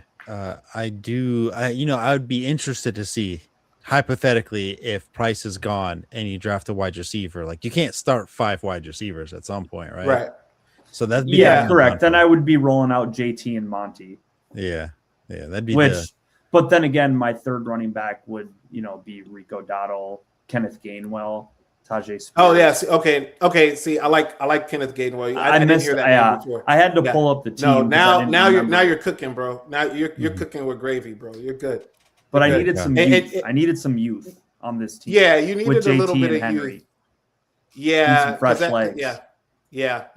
I do. I would be interested to see. Hypothetically, if Price is gone and you draft a wide receiver, like you can't start 5 wide receivers at some point, right? Right. So that'd be correct. Then I would be rolling out JT and Monty. Yeah, that'd be But then again, my 3rd running back would be Rico Dottle, Kenneth Gainwell, Tajay Spears. Oh yeah. Okay. See, I like Kenneth Gainwell. I didn't hear that name before. I had to pull up the team. No, now you're cooking, bro. Now you're cooking with gravy, bro. You're good. But I needed some youth. I needed some youth on this team. Yeah, you needed with a JT little bit and of Henry. youth. Yeah, some fresh legs. Yeah.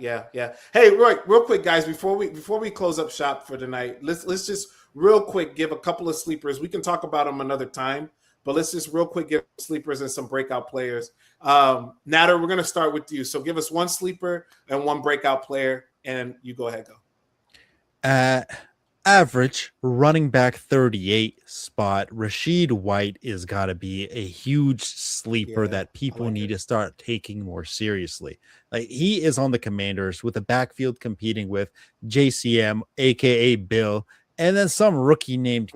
Hey, real quick, guys, before we close up shop for tonight, let's just real quick give a couple of sleepers. We can talk about them another time, but let's just real quick give sleepers and some breakout players. Nader, we're gonna start with you. So give us 1 sleeper and 1 breakout player, and you go ahead, go. Average running back 38 spot. Rashid White is got to be a huge sleeper that people need to start taking more seriously. Like, he is on the Commanders with a backfield competing with JCM, aka Bill, and then some rookie named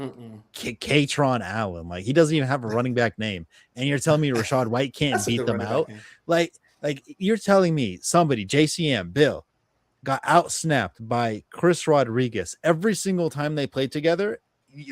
Katron Allen. Like, he doesn't even have a running back name, and you're telling me Rashad White can't beat them out? Like you're telling me somebody, JCM, Bill, got outsnapped by Chris Rodriguez every single time they played together.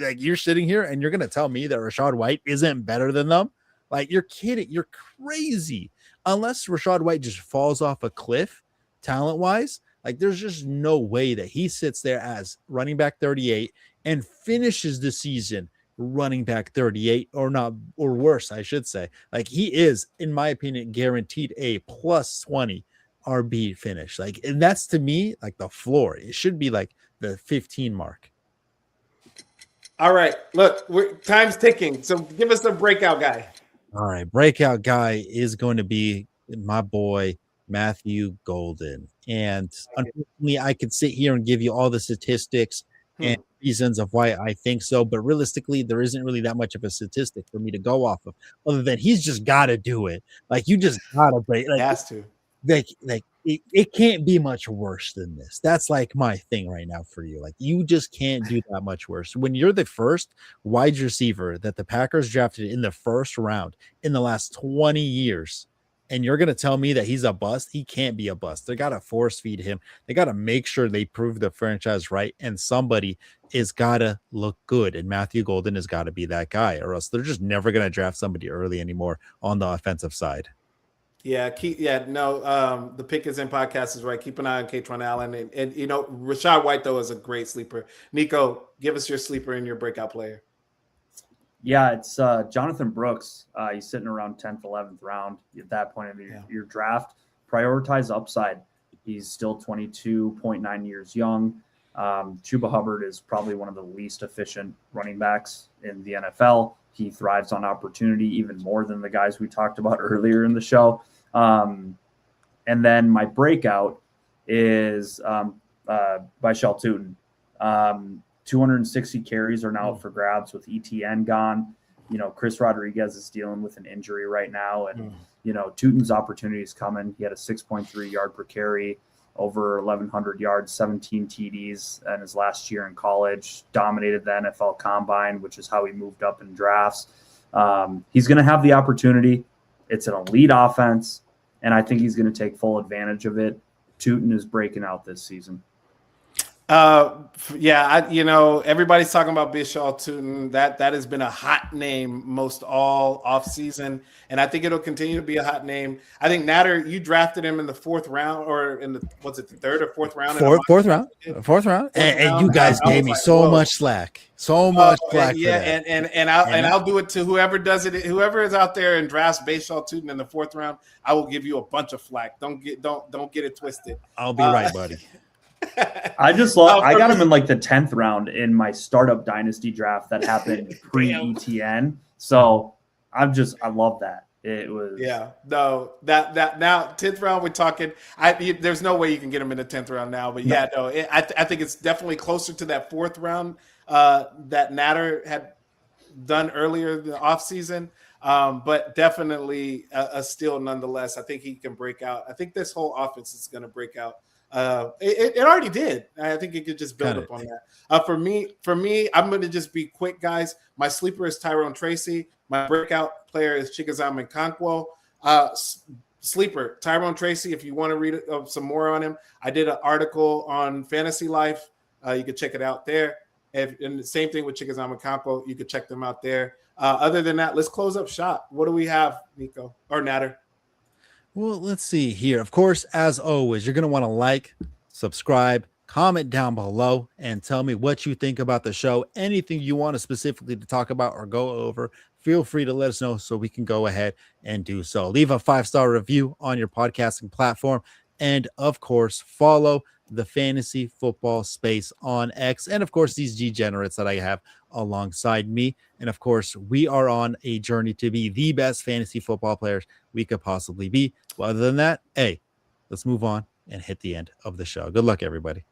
like you're sitting here and you're gonna tell me that Rachaad White isn't better than them? Like you're kidding, you're crazy. Unless Rachaad White just falls off a cliff talent-wise, like there's just no way that he sits there as running back 38 and finishes the season running back 38 or not, or worse, I should say. Like he is, in my opinion, guaranteed a plus 20 RB finish. Like, and that's to me like the floor. It should be like the 15 mark. All right, look, time's ticking. So give us the breakout guy. All right, breakout guy is going to be my boy Matthew Golden. And unfortunately, I could sit here and give you all the statistics and reasons of why I think so, but realistically, there isn't really that much of a statistic for me to go off of, other than he's just got to do it. Like you just gotta break. Like, he has to. Like it can't be much worse than this. That's like my thing right now for you. Like you just can't do that much worse. When you're the first wide receiver that the Packers drafted in the first round in the last 20 years, and you're going to tell me that he's a bust, he can't be a bust. They got to force feed him. They got to make sure they prove the franchise right, and somebody is got to look good. And Matthew Golden has got to be that guy, or else they're just never going to draft somebody early anymore on the offensive side. Yeah, the Pick Is In podcast is right. Keep an eye on Katron Allen. And you know, Rachaad White, though, is a great sleeper. Nicho, give us your sleeper and your breakout player. Yeah, it's Jonathan Brooks. He's sitting around 10th, 11th round at that point of your draft. Prioritize upside. He's still 22.9 years young. Chuba Hubbard is probably one of the least efficient running backs in the NFL. He thrives on opportunity even more than the guys we talked about earlier in the show. And then my breakout is by Shell Tootin. 260 carries are now up for grabs with ETN gone. You know, Chris Rodriguez is dealing with an injury right now. And, you know, Tootin's opportunity is coming. He had a 6.3 yard per carry, over 1,100 yards, 17 TDs in his last year in college, dominated the NFL Combine, which is how he moved up in drafts. He's going to have the opportunity. It's an elite offense, and I think he's going to take full advantage of it. Tootin is breaking out this season. Everybody's talking about Bishal Tootin. That has been a hot name most all offseason, and I think it'll continue to be a hot name. I think Nader, you drafted him in the fourth round, or in the the third or fourth round? Fourth round. And you guys gave me so much slack. So much slack. Yeah, and I'll do it to whoever does it. Whoever is out there and drafts Bishal Tootin in the fourth round, I will give you a bunch of flack. Don't get it twisted. I'll be right, buddy. I got him in like the 10th round in my startup dynasty draft that happened pre-ETN. So I love that. It was now 10th round we're talking. There's no way you can get him in the 10th round now, but I think it's definitely closer to that fourth round that Nader had done earlier in the offseason. But definitely a steal nonetheless. I think he can break out. I think this whole offense is going to break out. It already did. I think it could just build up on that. For me, I'm going to just be quick, guys. My sleeper is Tyrone Tracy. My breakout player is Chigoziem Okonkwo. Sleeper Tyrone Tracy. If you want to read some more on him, I did an article on Fantasy Life. You can check it out there. And the same thing with Chigoziem Okonkwo. You could check them out there. Other than that, let's close up shop. What do we have, Nicho or Nader? Well, let's see here. Of course, as always, you're going to want to like, subscribe, comment down below, and tell me what you think about the show. Anything you want us specifically to talk about or go over, feel free to let us know so we can go ahead and do so. Leave a 5-star review on your podcasting platform. And, of course, follow the Fantasy Football Space on X. And, of course, these degenerates that I have alongside me. And, of course, we are on a journey to be the best fantasy football players we could possibly be. Well, other than that, hey, let's move on and hit the end of the show. Good luck, everybody.